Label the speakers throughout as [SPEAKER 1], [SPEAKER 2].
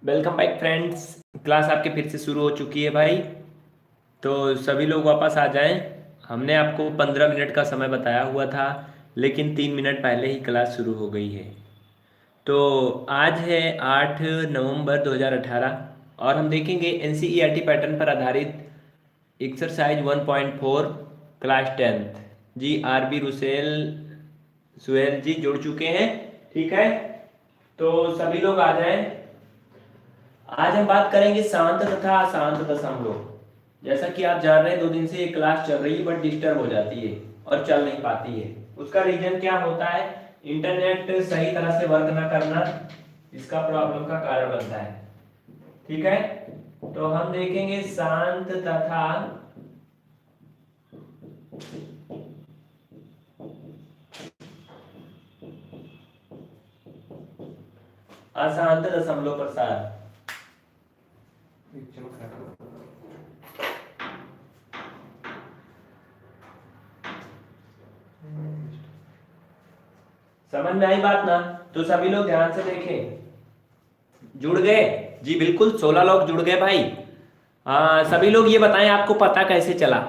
[SPEAKER 1] Welcome back friends. Class आपके फिर से शुरू हो चुकी है भाई। तो सभी लोग वापस आ जाएं। हमने आपको 15 मिनट का समय बताया हुआ था, लेकिन 3 मिनट पहले ही क्लास शुरू हो गई है। तो आज है 8 नवंबर 2018 और हम देखेंगे एनसीईआरटी पैटर्न पर आधारित एक्सरसाइज 1.4 क्लास 10th। जी आरबी रुसेल सुहेल जी जुड़ चुके हैं। ठीक है, तो सभी लोग आ जाएं। आज हम बात करेंगे शांत तथा अशांत दशमलव। जैसा कि आप जान रहे हैं 2 दिन से ये क्लास चल रही है बट डिस्टर्ब हो जाती है और चल नहीं पाती है। उसका रीजन क्या होता है? इंटरनेट सही तरह से वर्क ना करना इसका प्रॉब्लम का कारण बनता है। ठीक है, तो हम देखेंगे शांत तथा अशांत दशमलव प्रसार। समझ में आई बात ना? तो सभी लोग ध्यान से देखें। जुड़ गए? जी बिल्कुल, 16 लोग जुड़ गए भाई। सभी लोग ये बताएं आपको पता कैसे चला।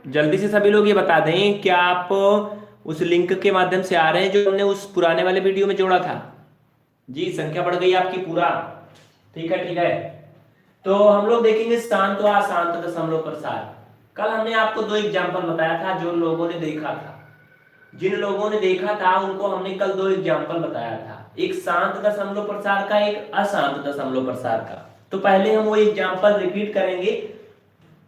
[SPEAKER 1] जल्दी से सभी लोग ये बता दें, क्या आप उस लिंक के माध्यम से आ रहे हैं जो हमने उस पुराने वाले वीडियो में जोड़ा था? जी संख्या बढ़ गई आपकी पूरा। ठीक है ठीक है, तो हम लोग देखेंगे शांत व अशांत दशमलव प्रसार। कल हमने आपको 2 एग्जाम्पल बताया था जो लोगों ने देखा था। जिन लोगों ने देखा था उनको हमने कल 2 एग्जाम्पल बताया था, एक शांत दशमलव प्रसार का, एक अशांत दशमलव प्रसार का। तो पहले हम वो एग्जाम्पल रिपीट करेंगे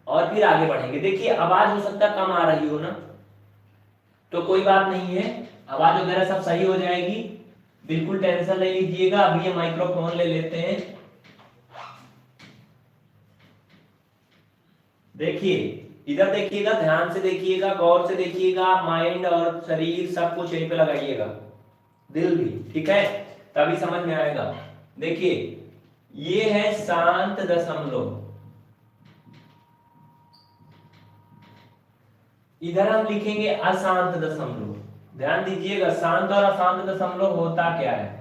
[SPEAKER 1] और फिर आगे बढ़ेंगे। देखिए आवाज हो सकता है कम आ रही हो ना, तो कोई बात नहीं है, आवाज वगैरह सब सही हो जाएगी, बिल्कुल टेंशन नहीं लीजिएगा। अभी ये माइक्रोफोन ले लेते हैं। देखिए इधर देखिएगा, ध्यान से देखिएगा, गौर से देखिएगा, माइंड और शरीर सब कुछ यहीं पे लगाइएगा, दिल भी। ठीक है, तभी समझ में आएगा। देखिए ये है शांत दशमलव, इधर हम लिखेंगे अशांत दशमलव। ध्यान दीजिएगा, शांत और अशांत दशमलव होता क्या है।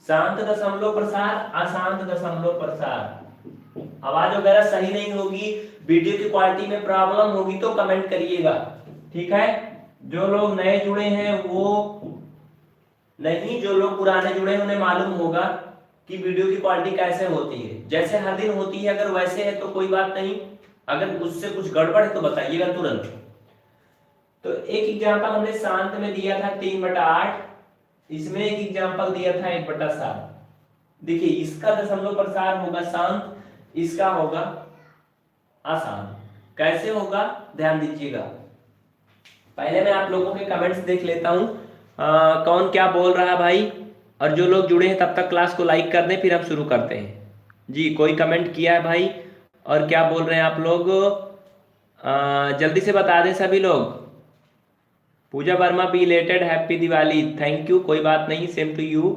[SPEAKER 1] शांत दशमलव प्रसार, अशांत दशमलव प्रसार। आवाज वगैरह सही नहीं होगी, वीडियो की क्वालिटी में प्रॉब्लम होगी तो कमेंट करिएगा। ठीक है, जो लोग नए जुड़े हैं वो नहीं, जो लोग पुराने जुड़े हैं उन्हें मालूम होगा कि वीडियो की क्वालिटी कैसे होती है। जैसे हर दिन होती है, अगर वैसे है तो कोई बात नहीं, अगर उससे कुछ गड़बड़ है तो बताइएगा तुरंत। तो एक एग्जांपल हमने शांत में दिया था 3/8, इसमें एक एग्जांपल दिया था 1/7। देखिए इसका दशमलव प्रसार होगा शांत, इसका होगा अशांत। कैसे होगा ध्यान दीजिएगा। पहले मैं आप लोगों के कमेंट्स देख लेता हूं, कौन क्या बोल रहा है भाई। और जो लोग जुड़े हैं तब तक क्लास को लाइक कर दें, फिर हम शुरू करते हैं। जी कोई कमेंट किया है भाई, और क्या बोल रहे हैं आप लोग? जल्दी से बता दें सभी लोग। Pooja Verma belated happy Diwali, thank you, कोई बात नहीं, सेम टू यू।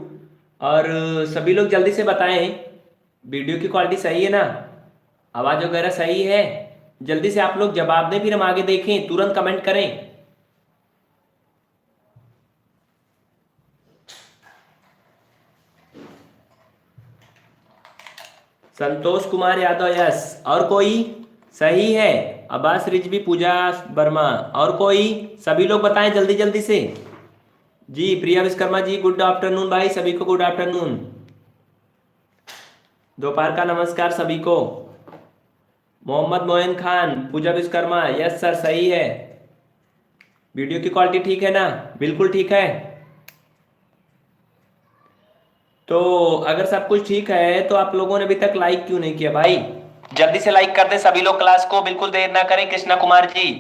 [SPEAKER 1] और सभी लोग जल्दी से बताएं, वीडियो की क्वालिटी सही है ना, आवाज़ वगैरह सही है? जल्दी से आप लोग जवाब दें, फिर हम आगे देखें, तुरंत कमेंट करें। संतोष कुमार यादव यस, और कोई? सही है, अब्बास रिजवी, पूजा वर्मा, और कोई? सभी लोग बताएं जल्दी जल्दी से। जी प्रिया विश्वकर्मा जी गुड आफ्टरनून भाई, सभी को गुड आफ्टरनून, दोपहर का नमस्कार सभी को। मोहम्मद मोइन खान, पूजा विश्वकर्मा, यस सर सही है। वीडियो की क्वालिटी ठीक है ना? बिल्कुल ठीक है। तो अगर सब कुछ ठीक है तो आप लोगों ने अभी तक लाइक क्यों नहीं किया भाई? जल्दी से लाइक कर दे सभी लोग क्लास को, बिल्कुल देर ना करें। कृष्णा कुमार जी,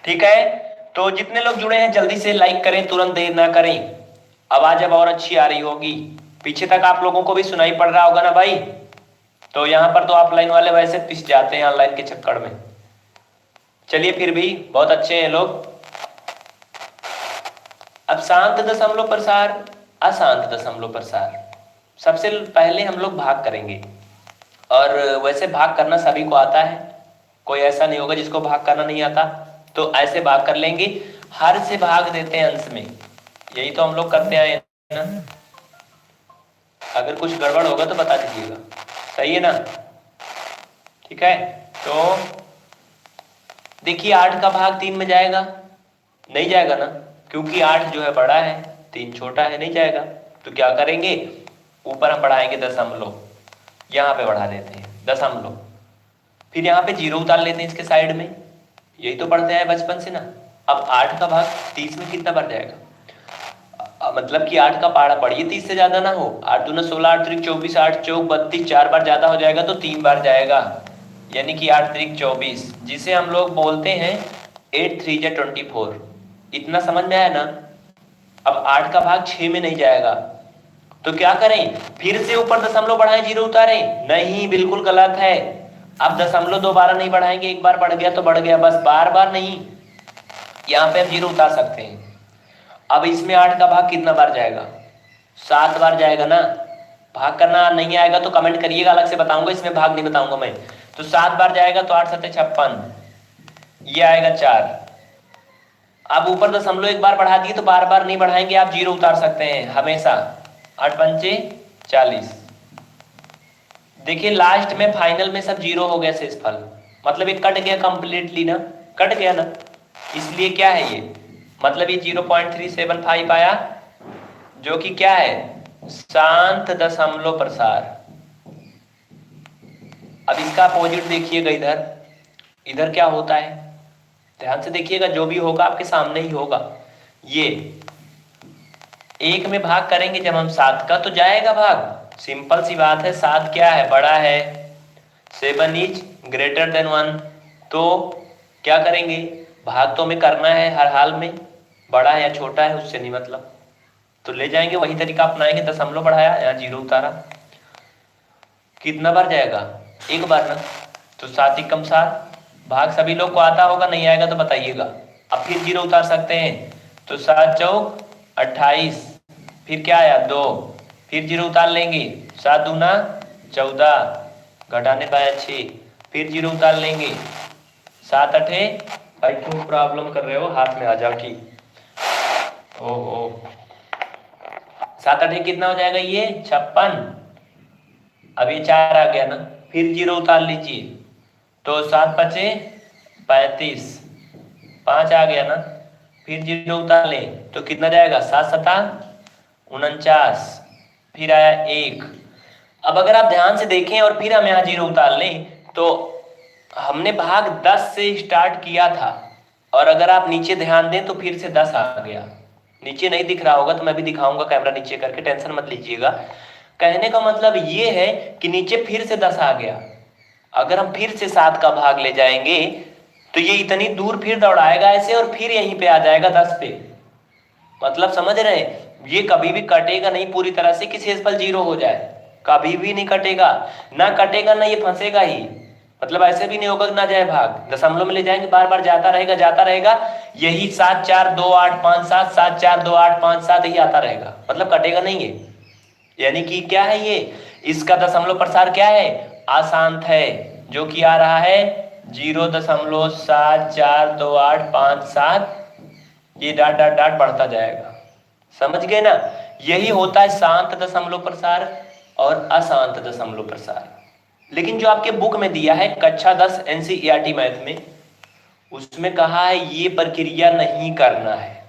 [SPEAKER 1] ठीक है, तो जितने लोग जुड़े हैं जल्दी से लाइक करें, तुरंत देर ना करें। आवाज अब और अच्छी आ रही होगी, पीछे तक आप लोगों को भी सुनाई पड़ रहा होगा ना भाई। तो यहाँ पर तो ऑफलाइन वाले वैसे पिस जाते हैं ऑनलाइन के चक्कर में। चलिए फिर भी बहुत अच्छे हैं लोग। अब शांत दशमलव प्रसार, अशांत दशमलव प्रसार। सबसे पहले हम लोग भाग करेंगे, और वैसे भाग करना सभी को आता है, कोई ऐसा नहीं होगा जिसको भाग करना नहीं आता। तो ऐसे भाग कर लेंगे, हर से भाग देते हैं अंश में, यही तो हम लोग करते आए ना। अगर कुछ गड़बड़ होगा तो बता दीजिएगा, सही है ना? ठीक है, तो देखिए 8 का भाग 3 में जाएगा, नहीं जाएगा ना, क्योंकि 8 जो है बड़ा है, 3 छोटा है, नहीं जाएगा। तो क्या करेंगे, ऊपर हम बढ़ाएंगे दशमलव, यहाँ पे बढ़ा देते हैं दशमलव, फिर यहाँ पे 0 उतार लेते हैं इसके साइड में, यही तो पढ़ते हैं बचपन से ना। अब 8 का भाग 30 में कितना बार जाएगा, मतलब कि 8 का पहाड़ा पढ़िए 30 से ज्यादा ना हो, 8 दूना 16, 8 त्रिक 24, 8 चौक 32, 4 बार ज्यादा हो जाएगा तो 3 बार जाएगा, यानी कि 8 त्रिक 24, जिसे हम लोग बोलते हैं 8 3 जा 24। इतना समझ में आया ना? अब 8 का भाग 6 में नहीं जाएगा, तो क्या करें, फिर से ऊपर दशमलव बढ़ाएं 0 उतारें? नहीं, बिल्कुल गलत है। अब दशमलव दोबारा नहीं बढ़ाएंगे, एक बार बढ़ गया तो बढ़ गया, बस बार बार नहीं। यहाँ पे हम 0 उतार सकते हैं। अब इसमें 8 का भाग कितना बार जाएगा, 7 बार जाएगा ना। भाग करना नहीं आएगा तो कमेंट करिएगा, अलग से बताऊंगा, इसमें भाग नहीं बताऊंगा मैं। तो 7 बार जाएगा तो 8 7 56, ये आएगा 4। अब ऊपर दशमलव एक बार बढ़ा दिए तो बार बार नहीं बढ़ाएंगे, आप 0 उतार सकते हैं हमेशा। 8 पंचे 40। देखिए लास्ट में फाइनल में सब 0 हो गया शेषफल, मतलब ये कट गया कंप्लीटली ना, कट गया ना, इसलिए क्या है ये, मतलब ये 0.375 आया, जो कि क्या है, शांत दशमलव प्रसार। अब इसका अपोजिट देखिएगा, इधर क्या होता है, ध्यान से देखिएगा, जो भी होगा आपके सामने ही होगा। ये 1 में भाग करेंगे जब हम 7 का, तो जाएगा भाग, सिंपल सी बात है। 7 क्या है, बड़ा है, 7 इज ग्रेटर देन 1, तो क्या करेंगे, भाग तो हमें करना है हर हाल में, बड़ा है या छोटा है उससे नहीं मतलब, तो ले जाएंगे, वही तरीका अपनाएंगे, दशमलव बढ़ाया, यहाँ 0 उतारा, कितना बार जाएगा, एक बार ना। तो 7 एकम 7, भाग सभी लोग को आता होगा, नहीं आएगा तो बताइएगा। अब फिर 0 उतार सकते हैं, तो 7 चौक 28, फिर क्या आया 2, फिर 0 उतार लेंगे, 7 दूना 14, घटाने पाया 6, फिर 0 उतार लेंगे, 7 8, भाई क्यों प्रॉब्लम कर रहे हो, हाथ में आ जाओ, ठीक। ओहो, 7 8 कितना हो जाएगा, ये 56। अब ये 4 आ गया ना, फिर 0 उतार लीजिए, तो 7 5 35, 5 आ गया ना, फिर 0 उतार लें तो कितना जाएगा, 7 7 49, फिर आया 1। अब अगर आप ध्यान से देखें और फिर हम यहाँ 0 उतार लें, तो हमने भाग 10 से स्टार्ट किया था, और अगर आप नीचे ध्यान दें तो फिर से 10 आ गया। नीचे नहीं दिख रहा होगा तो मैं भी दिखाऊंगा कैमरा नीचे करके, टेंशन मत लीजिएगा। कहने का मतलब ये है कि नीचे फिर से 10 आ गया। अगर हम फिर से 7 का भाग ले जाएंगे तो ये इतनी दूर फिर दौड़ाएगा ऐसे, और फिर यहीं पे आ जाएगा 10 पे। मतलब समझ रहे हैं, ये कभी भी कटेगा नहीं पूरी तरह से कि शेषफल 0 हो जाए, कभी भी नहीं कटेगा, ना कटेगा ना ये फंसेगा ही। मतलब ऐसे भी नहीं होगा ना जाए भाग, दशमलव में ले जाएंगे, बार बार जाता रहेगा जाता रहेगा, यही 7 4 2 8 5 7, 7 4 2 8 5 7 यही आता रहेगा, मतलब कटेगा नहीं है। यानी कि क्या है ये, इसका दशमलव प्रसार क्या है, अशांत है, जो कि आ रहा है 0.742857, ये डाट डाट डाट बढ़ता जाएगा। समझ गए ना, यही होता है शांत दशमलव प्रसार और अशांत दशमलव प्रसार। लेकिन जो आपके बुक में दिया है कक्षा 10 एनसीईआरटी मैथ में, उसमें कहा है ये प्रक्रिया नहीं करना है।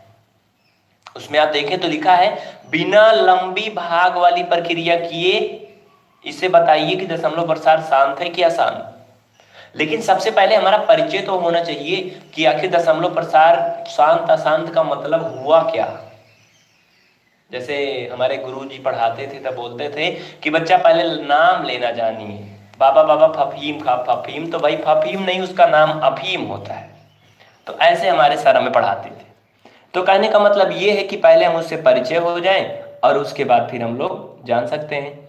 [SPEAKER 1] उसमें आप देखें तो लिखा है बिना लंबी भाग वाली प्रक्रिया किए इसे बताइए कि दशमलव प्रसार शांत है कि अशांत। लेकिन सबसे पहले हमारा परिचय तो होना चाहिए कि आखिर दशमलव प्रसार शांत अशांत का मतलब हुआ क्या। जैसे हमारे गुरुजी पढ़ाते थे तब बोलते थे कि बच्चा पहले नाम लेना जानिए, बाबा बाबा फफीम खा फफीम, तो भाई फफीम नहीं, उसका नाम अफीम होता है। तो ऐसे हमारे सर हमें पढ़ाते थे। तो कहने का मतलब ये है कि पहले हम उससे परिचय हो जाएं और उसके बाद फिर हम लोग जान सकते हैं।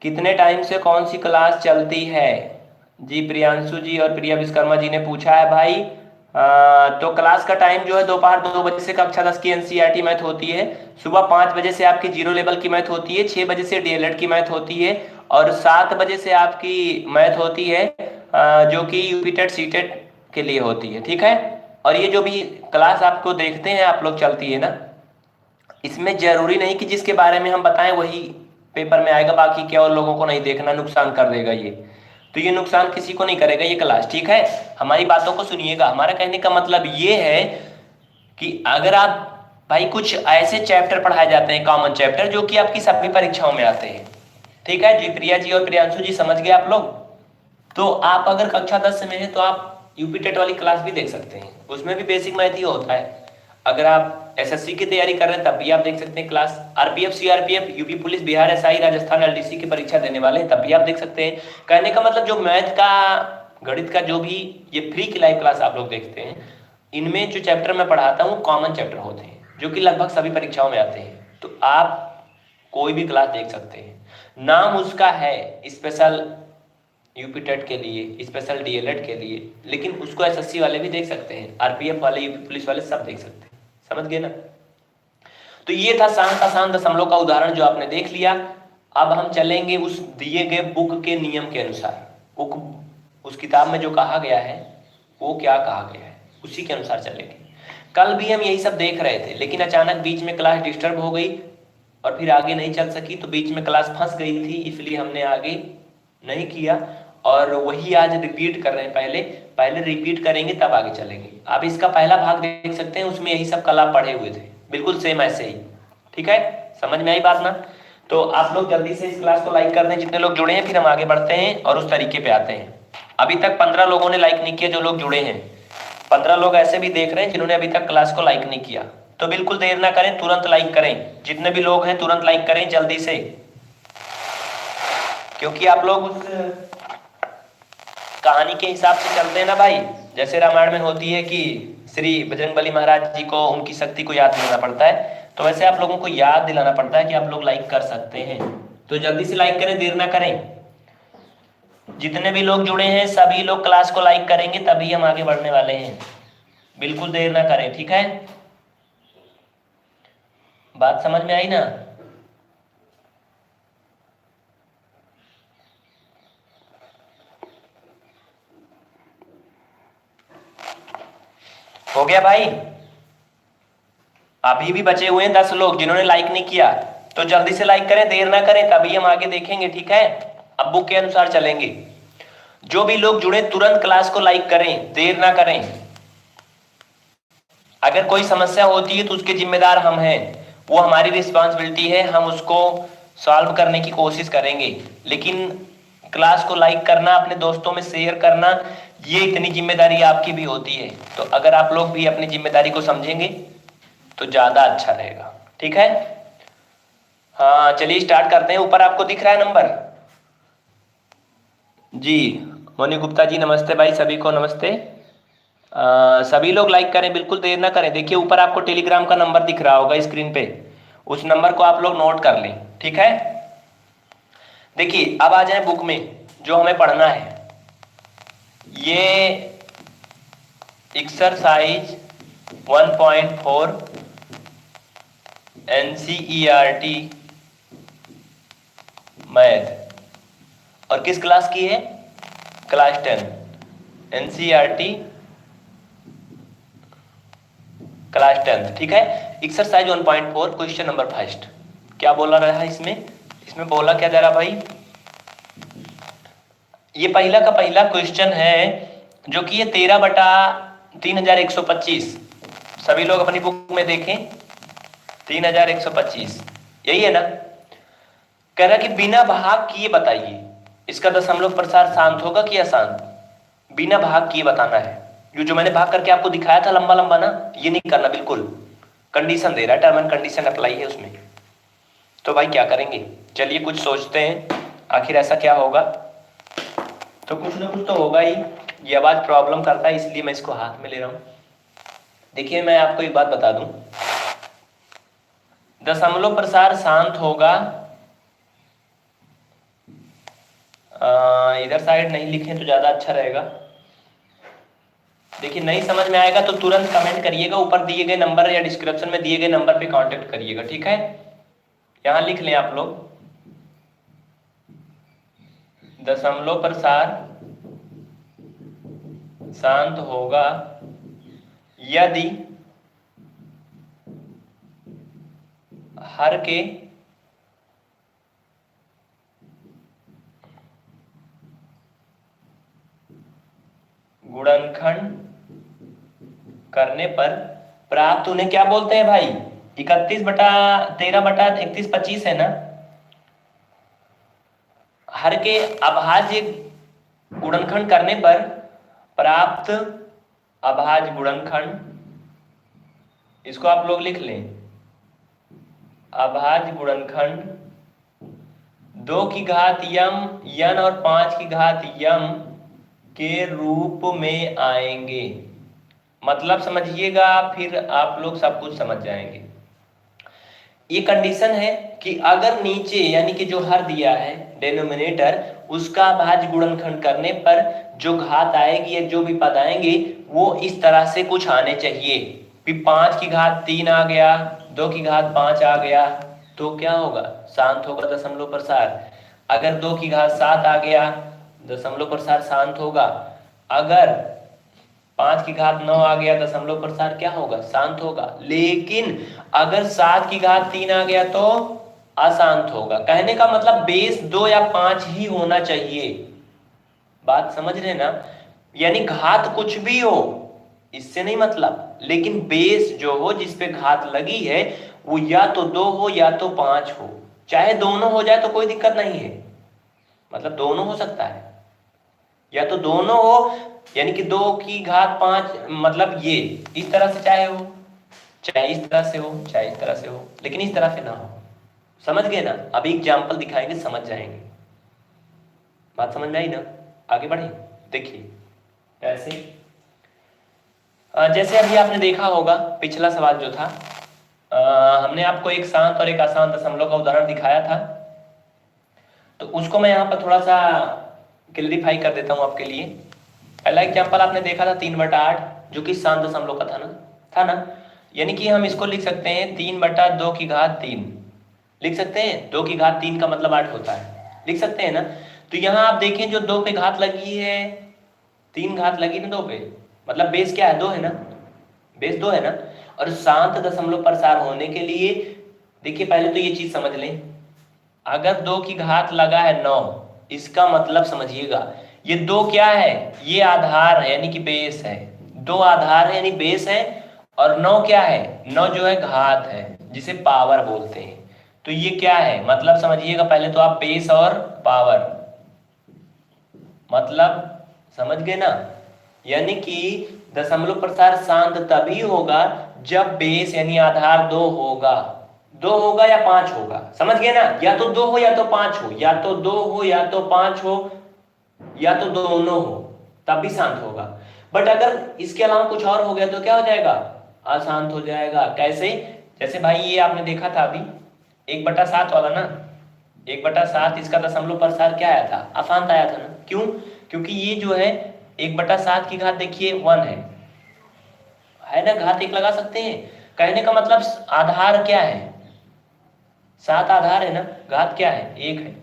[SPEAKER 1] कितने टाइम से कौन सी क्लास चलती है जी, प्रियांशु जी और प्रिया विश्वकर्मा जी ने पूछा है भाई। तो क्लास का टाइम जो है दोपहर 2 बजे से कक्षा 10 की एनसीईआरटी मैथ होती है, सुबह 5 बजे से आपकी 0 लेवल की मैथ होती है, 6 बजे से डीएलएड की मैथ होती है, और 7 बजे से आपकी मैथ होती है जो कि यूपीटेट सीटेट के लिए होती है, ठीक है। और ये जो भी क्लास आपको देखते हैं आप लोग चलती है ना, इसमें जरूरी नहीं कि जिसके बारे में हम बताएं वही पेपर में आएगा, बाकी क्या और लोगों को नहीं देखना, नुकसान कर देगा ये। तो ये नुकसान किसी को नहीं करेगा ये क्लास, ठीक है। हमारी बातों को सुनिएगा। हमारा कहने का मतलब ये है कि अगर आप भाई कुछ ऐसे चैप्टर पढ़ाए जाते हैं, कॉमन चैप्टर, जो कि आपकी सभी परीक्षाओं में आते हैं, ठीक है जी। प्रिया जी और प्रियांशु जी समझ गए आप लोग। तो आप अगर कक्षा 10 में हैं तो आप यूपी टेट वाली क्लास भी देख सकते हैं, उसमें भी बेसिक मैथ ही होता है। अगर आप एसएससी की तैयारी कर रहे हैं तब भी आप देख सकते हैं class. RPF, CRPF, UP police, Bihar SI, Rajasthan LDC की परीक्षा देने वाले हैं तब भी आप देख सकते हैं। कहने का मतलब जो मैथ का, गणित का जो भी ये फ्री की लाइव क्लास आप लोग देखते हैं, इनमें जो चैप्टर मैं पढ़ाता हूँ कॉमन चैप्टर होते हैं, जो कि लगभग सभी परीक्षाओं में आते हैं। तो आप कोई भी क्लास देख सकते हैं। नाम उसका है स्पेशल यूपी टेट के लिए, स्पेशल डीएलएड के लिए, लेकिन उसको एसएससी वाले भी देख सकते हैं, आरपीएफ वाले, यूपी पुलिस वाले सब देख सकते हैं। समझ गए ना। तो ये था शांत अशांत दशमलव का उदाहरण जो आपने देख लिया। अब हम चलेंगे उस दिए गए बुक के नियम के अनुसार। उस किताब में जो कहा गया है वो क्या कहा गया है उसी के अनुसार चलेंगे। कल भी हम यही सब देख रहे थे, लेकिन अचानक बीच में क्लास डिस्टर्ब हो गई और फिर आगे नहीं चल सकी, तो बीच में क्लास फंस गई थी, इसलिए हमने आगे नहीं किया और वही आज रिपीट कर रहे हैं। पहले रिपीट करेंगे तब आगे चलेंगे। आप इसका पहला भाग देख सकते हैं, उसमें यही सब कल आप पढ़े हुए थे, बिल्कुल सेम ऐसे ही, ठीक है। समझ में आई बात ना। तो आप लोग जल्दी से इस क्लास को लाइक कर दें जितने लोग जुड़े हैं, फिर हम आगे बढ़ते हैं और उस तरीके पे आते हैं। अभी तक 15 लोगों ने लाइक नहीं किया जो लोग जुड़े हैं। 15 लोग ऐसे भी देख रहे हैं जिन्होंने अभी तक क्लास को लाइक नहीं किया। तो बिल्कुल देर ना करें, तुरंत लाइक करें। जितने भी लोग हैं तुरंत लाइक करें जल्दी से, क्योंकि आप लोग उस कहानी के हिसाब से चलते हैं ना भाई। जैसे रामायण में होती है कि श्री बजरंगबली महाराज जी को उनकी शक्ति को याद दिलाना पड़ता है, तो वैसे आप लोगों को याद दिलाना पड़ता है कि आप लोग लाइक कर सकते हैं। तो जल्दी से लाइक करें, देर ना करें। जितने भी लोग जुड़े हैं सभी लोग क्लास को लाइक करेंगे तभी हम आगे बढ़ने वाले हैं। बिल्कुल देर ना करें, ठीक है। बात समझ में आई ना। हो गया भाई। अभी भी बचे हुए हैं 10 लोग जिन्होंने लाइक नहीं किया, तो जल्दी से लाइक करें, देर ना करें, तभी हम आगे देखेंगे, ठीक है। अब बुक के अनुसार चलेंगे। जो भी लोग जुड़े तुरंत क्लास को लाइक करें, देर ना करें। अगर कोई समस्या होती है तो उसके जिम्मेदार हम हैं, वो हमारी रिस्पॉन्सिबिलिटी है, हम उसको सॉल्व करने की कोशिश करेंगे। लेकिन क्लास को लाइक करना, अपने दोस्तों में शेयर करना, ये इतनी जिम्मेदारी आपकी भी होती है। तो अगर आप लोग भी अपनी जिम्मेदारी को समझेंगे तो ज्यादा अच्छा रहेगा, ठीक है। हाँ चलिए स्टार्ट करते हैं। ऊपर आपको दिख रहा है नंबर जी। मोनी गुप्ता जी नमस्ते भाई, सभी को नमस्ते। सभी लोग लाइक करें, बिल्कुल देर ना करें। देखिए ऊपर आपको टेलीग्राम का नंबर दिख रहा होगा स्क्रीन पे, उस नंबर को आप लोग नोट कर लें, ठीक है। देखिए अब आ जाए बुक में जो हमें पढ़ना है। ये एक्सरसाइज 1.4 NCERT मैथ, और किस क्लास की है? क्लास 10 NCERT क्लास 10, ठीक है। Exercise 1.4 question number first. क्या बोला रहा है इसमें? इसमें बोला क्या जा रहा भाई? ये पहला का पहला क्वेश्चन है जो कि ये 13/3125। सभी लोग अपनी बुक में देखें, 3125 यही है ना। कह रहा कि बिना भाग किए बताइए इसका दशमलव प्रसार शांत होगा कि अशांत। बिना भाग किए बताना है। जो मैंने भाग करके आपको दिखाया था लंबा लंबा ना, ये नहीं करना, बिल्कुल कंडीशन दे रहा है, टर्म एंड कंडीशन अप्लाई है उसमें। तो भाई क्या करेंगे? चलिए कुछ सोचते हैं, आखिर ऐसा क्या होगा। तो कुछ ना कुछ तो होगा ही। ये आवाज प्रॉब्लम करता है इसलिए मैं इसको हाथ में ले रहा हूं। देखिए मैं आपको एक बात बता दूं, दशमलव प्रसार शांत होगा, इधर साइड नहीं लिखें तो ज्यादा अच्छा रहेगा। देखिए नहीं समझ में आएगा तो तुरंत कमेंट करिएगा, ऊपर दिए गए नंबर या डिस्क्रिप्शन में दिए गए नंबर पे कांटेक्ट करिएगा, ठीक है। यहां लिख लें आप लोग, दशमलव प्रसार शांत होगा यदि हर के गुणनखंड करने पर प्राप्त, उन्हें क्या बोलते हैं भाई, 31/13/31 है ना। हर के अभाज्य गुणनखंड करने पर प्राप्त अभाज्य गुणनखंड, इसको आप लोग लिख लें, अभाज्य गुणनखंड 2 की घात यम यन और 5 की घात यम के रूप में आएंगे। मतलब समझिएगा, फिर आप लोग सब कुछ समझ जाएंगे। ये कंडीशन है कि अगर नीचे यानी कि जो हर दिया है डेनोमिनेटर, उसका भाज्य गुणनखंड करने पर जो घात आएगी या जो भी पद आएंगे वो इस तरह से कुछ आने चाहिए। फिर 5 की घात 3 आ गया, 2 की घात 5 आ गया, तो क्या होगा, शांत होगा दशमलव प्रसार। अगर 2 की घात 7 आ गया, दशमलव प्रसार शांत होगा। अगर 5 की घात 9 आ गया, दशमलव प्रसार क्या होगा, शांत होगा। लेकिन अगर 7 की घात 3 आ गया तो अशांत होगा। कहने का मतलब बेस 2 या 5 ही होना चाहिए। बात समझ रहे ना, यानी घात कुछ भी हो इससे नहीं मतलब, लेकिन बेस जो हो जिसपे घात लगी है वो या तो 2 हो या तो 5 हो। चाहे दोनों हो जाए तो कोई दिक्कत नहीं है, मतलब दोनों हो सकता है, या तो दोनों हो यानी कि 2 की घात 5, मतलब ये इस तरह से चाहे हो, चाहे इस तरह से हो, चाहे इस तरह से हो, लेकिन इस तरह से ना हो। समझ गए ना। अभी एग्जाम्पल दिखाएंगे, समझ जाएंगे। बात समझ में आई ना। आगे बढ़े, देखिए ऐसे जैसे अभी आपने देखा होगा पिछला सवाल जो था, हमने आपको एक शांत और एक अशांत दशमलव का उदाहरण दिखाया था, तो उसको मैं यहाँ पर थोड़ा सा क्लियरिफाई कर देता हूँ आपके लिए। पहला एग्जाम्पल आपने देखा था 3/8, जो कि शांत दशमलव का था ना। यानी कि हम इसको लिख सकते हैं 3/2 की घात 3 लिख सकते हैं। 2 की घात 3 का मतलब 8 होता है, लिख सकते हैं ना। तो यहाँ आप देखें जो 2 पे घात लगी है, 3 घात लगी ना 2 पे, मतलब बेस क्या है, 2 है ना, बेस 2 है ना। और शांत दशमलव प्रसार होने के लिए देखिए पहले तो ये चीज समझ लें, अगर 2 की घात लगा है 9, इसका मतलब समझिएगा ये 2 क्या है, ये आधार है यानी कि बेस है। 2 आधार है यानी बेस है, और 9 क्या है, 9 जो है घात है जिसे पावर बोलते हैं। तो ये क्या है, मतलब समझिएगा पहले तो आप बेस और पावर, मतलब समझ गए ना। यानी कि दशमलव प्रसार शांत तभी होगा जब बेस यानी आधार 2 होगा। 2 होगा या 5 होगा, समझ गए ना। या तो 2 हो या तो 5 हो, या तो 2 हो या तो 5 हो, या तो दोनों हो, तब भी शांत होगा। बट अगर इसके अलावा कुछ और हो गया तो क्या हो जाएगा, अशांत हो जाएगा। कैसे, जैसे भाई ये आपने देखा था अभी 1/7 वाला ना, 1/7 इसका दशमलव प्रसार क्या आया था, अशांत आया था ना। क्यों, क्योंकि ये जो है 1/7 की घात देखिए 1 है ना, घात 1 लगा सकते हैं। कहने का मतलब आधार क्या है, 7 आधार है ना, घात क्या है, 1 है।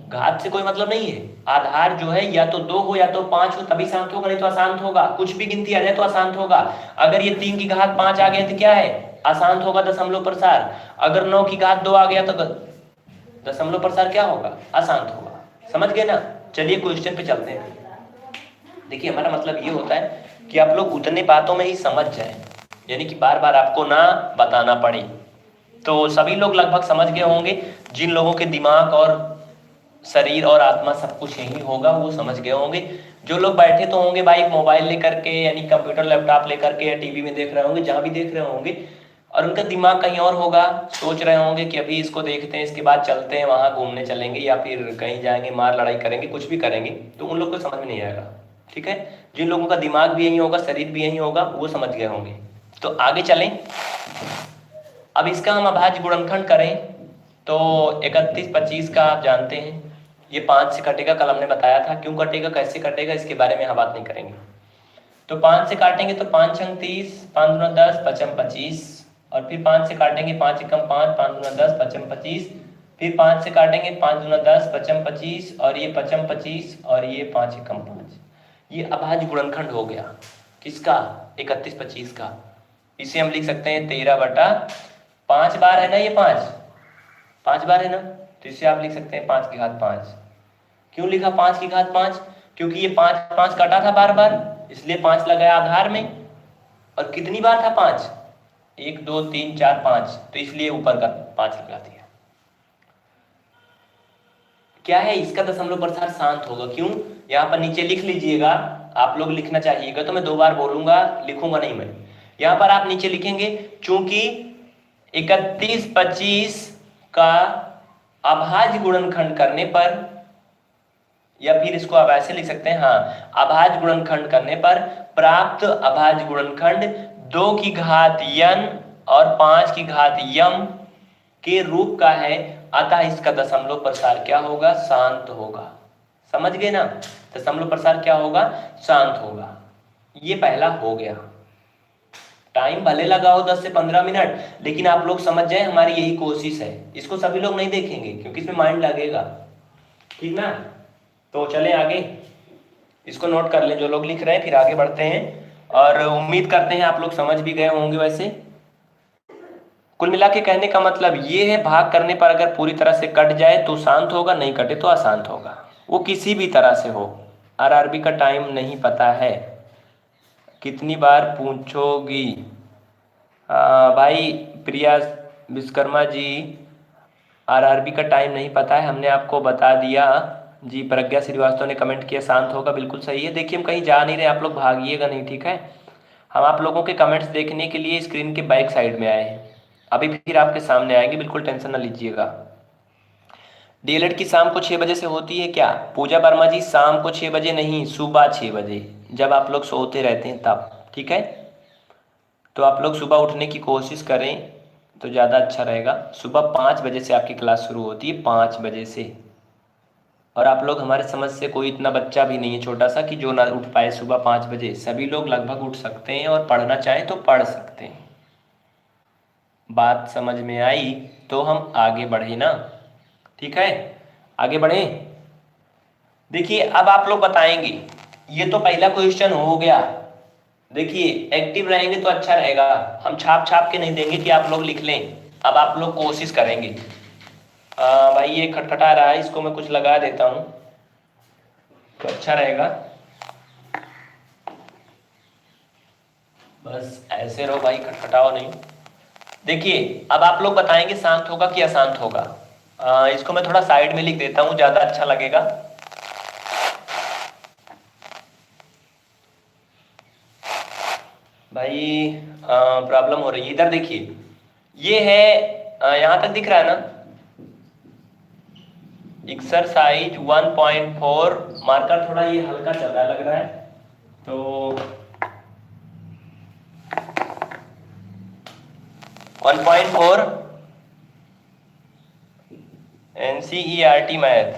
[SPEAKER 1] घात से कोई मतलब नहीं है, आधार जो है या तो 2 हो या तो 5 हो तभी शांत होगा, नहीं तो अशांत होगा। कुछ भी गिनती आ जाए तो अशांत होगा। अगर ये 3 की घात 5 आ गया तो क्या है, अशांत होगा दशमलव प्रसार। अगर 9 की घात 2 आ गया तो दशमलव प्रसार क्या होगा, अशांत होगा। समझ गए ना। चलिए क्वेश्चन पे चलते हैं। देखिए हमारा मतलब ये होता है कि आप लोग उतने बातों में ही समझ जाए, यानी कि बार बार आपको ना बताना पड़े। तो सभी लोग लगभग समझ गए होंगे, जिन लोगों के दिमाग और शरीर और आत्मा सब कुछ यही होगा वो समझ गए होंगे। जो लोग बैठे तो होंगे भाई मोबाइल लेकर के, यानी कंप्यूटर लैपटॉप लेकर के, या टीवी में देख रहे होंगे, जहां भी देख रहे होंगे, और उनका दिमाग कहीं और होगा, सोच रहे होंगे कि अभी इसको देखते हैं, इसके बाद चलते हैं वहां घूमने चलेंगे, या फिर कहीं जाएंगे मार लड़ाई करेंगे, कुछ भी करेंगे, तो उन लोग को समझ में नहीं आएगा। ठीक है, जिन लोगों का दिमाग भी यही होगा, शरीर भी यही होगा, वो समझ गए होंगे। तो आगे चलें। अब इसका हम अभाज्य गुणनखंड करें तो 31/25 का आप जानते हैं ये 5 से कटेगा। कल हमने बताया था क्यों कटेगा, कैसे कटेगा, इसके बारे में हम बात नहीं करेंगे। तो 5 से काटेंगे तो 5 छंग 30, 5 दूना 10, 5 25, और फिर 5 से काटेंगे 5 एकम 5, 5 दूना 10, 5 25, फिर 5 से काटेंगे 5 दूना 10, 5 25, और ये 5 25, और ये 5 एकम 5। ये अभाज्य गुणनखंड हो गया किसका, 31 25 का। इसे हम लिख सकते हैं 13/5 बार है ना, ये 5 बार है ना, तो इसे आप लिख सकते हैं 5 की घात 5। क्यों लिखा 5 की घात 5? क्योंकि ये 5 5 कटा था बार बार, इसलिए 5 लगाया आधार में। और कितनी बार था 5? 1 2 3 4 5, तो इसलिए ऊपर का 5 लगा दिया। क्या है, इसका दशमलव प्रसार शांत होगा। क्यों? यहाँ पर नीचे लिख लीजिएगा, आप लोग लिखना चाहिएगा, तो मैं 2 बार बोलूंगा, लिखूंगा नहीं मैं। यहाँ पर आप नीचे लिखेंगे चूंकि 31 25 का अभाज्य गुणनखंड करने पर, या फिर इसको आप ऐसे लिख सकते हैं, हाँ, अभाज्य गुणनखंड करने पर प्राप्त अभाज्य गुणनखंड 2 की घात n और 5 की घात m के रूप का है, अतः इसका दशमलव प्रसार क्या होगा, शांत होगा। समझ गए ना, दशमलव प्रसार क्या होगा, शांत होगा। ये पहला हो गया। टाइम भले लगा हो 10 से 15 मिनट, लेकिन आप लोग समझ जाए, हमारी यही कोशिश है। इसको सभी लोग नहीं देखेंगे क्योंकि इसमें माइंड लगेगा, ठीक ना। तो चलें आगे, इसको नोट कर लें जो लोग लिख रहे हैं, फिर आगे बढ़ते हैं। और उम्मीद करते हैं आप लोग समझ भी गए होंगे। वैसे कुल मिला के कहने का मतलब ये है, भाग करने पर अगर पूरी तरह से कट जाए तो शांत होगा, नहीं कटे तो अशांत होगा, वो किसी भी तरह से हो। आरआरबी का टाइम नहीं पता है, कितनी बार पूछोगी? भाई प्रिया विश्वकर्मा जी, आरआरबी का टाइम नहीं पता है, हमने आपको बता दिया जी। प्रज्ञा श्रीवास्तव ने कमेंट किया शांत होगा, बिल्कुल सही है। देखिए हम कहीं जा नहीं रहे, आप लोग भागिएगा नहीं, ठीक है। हम आप लोगों के कमेंट्स देखने के लिए स्क्रीन के बैक साइड में आए हैं, अभी फिर आपके सामने आएंगे, बिल्कुल टेंशन ना लीजिएगा। डीएलएड की शाम को 6 बजे से होती है क्या? पूजा वर्मा जी, शाम को 6 बजे नहीं, सुबह 6 बजे, जब आप लोग सोते रहते हैं तब, ठीक है। तो आप लोग सुबह उठने की कोशिश करें तो ज़्यादा अच्छा रहेगा। सुबह 5 बजे से आपकी क्लास शुरू होती है, 5 बजे से। और आप लोग, हमारे समझ से कोई इतना बच्चा भी नहीं है छोटा सा कि जो ना उठ पाए सुबह 5 बजे। सभी लोग लगभग उठ सकते हैं और पढ़ना चाहें तो पढ़ सकते हैं। बात समझ में आई तो हम आगे बढ़े ना, ठीक है, आगे बढ़े। देखिए अब आप लोग बताएंगे, ये तो पहला क्वेश्चन हो गया। देखिए एक्टिव रहेंगे तो अच्छा रहेगा, हम छाप छाप के नहीं देंगे कि आप लोग लिख लें। अब आप लोग कोशिश करेंगे। भाई ये खटखटा रहा है, इसको मैं कुछ लगा देता हूँ तो अच्छा रहेगा। बस ऐसे रहो भाई, खटखटाओ नहीं। देखिए अब आप लोग बताएंगे शांत होगा कि अशांत होगा। इसको मैं थोड़ा साइड में लिख देता हूँ, ज्यादा अच्छा लगेगा। भाई प्रॉब्लम हो रही है, इधर देखिए, ये है, यहां तक दिख रहा है ना, एक्सरसाइज 1.4। मार्कर थोड़ा ये हल्का चल रहा है लग रहा है, तो 1.4 NCERT मैथ।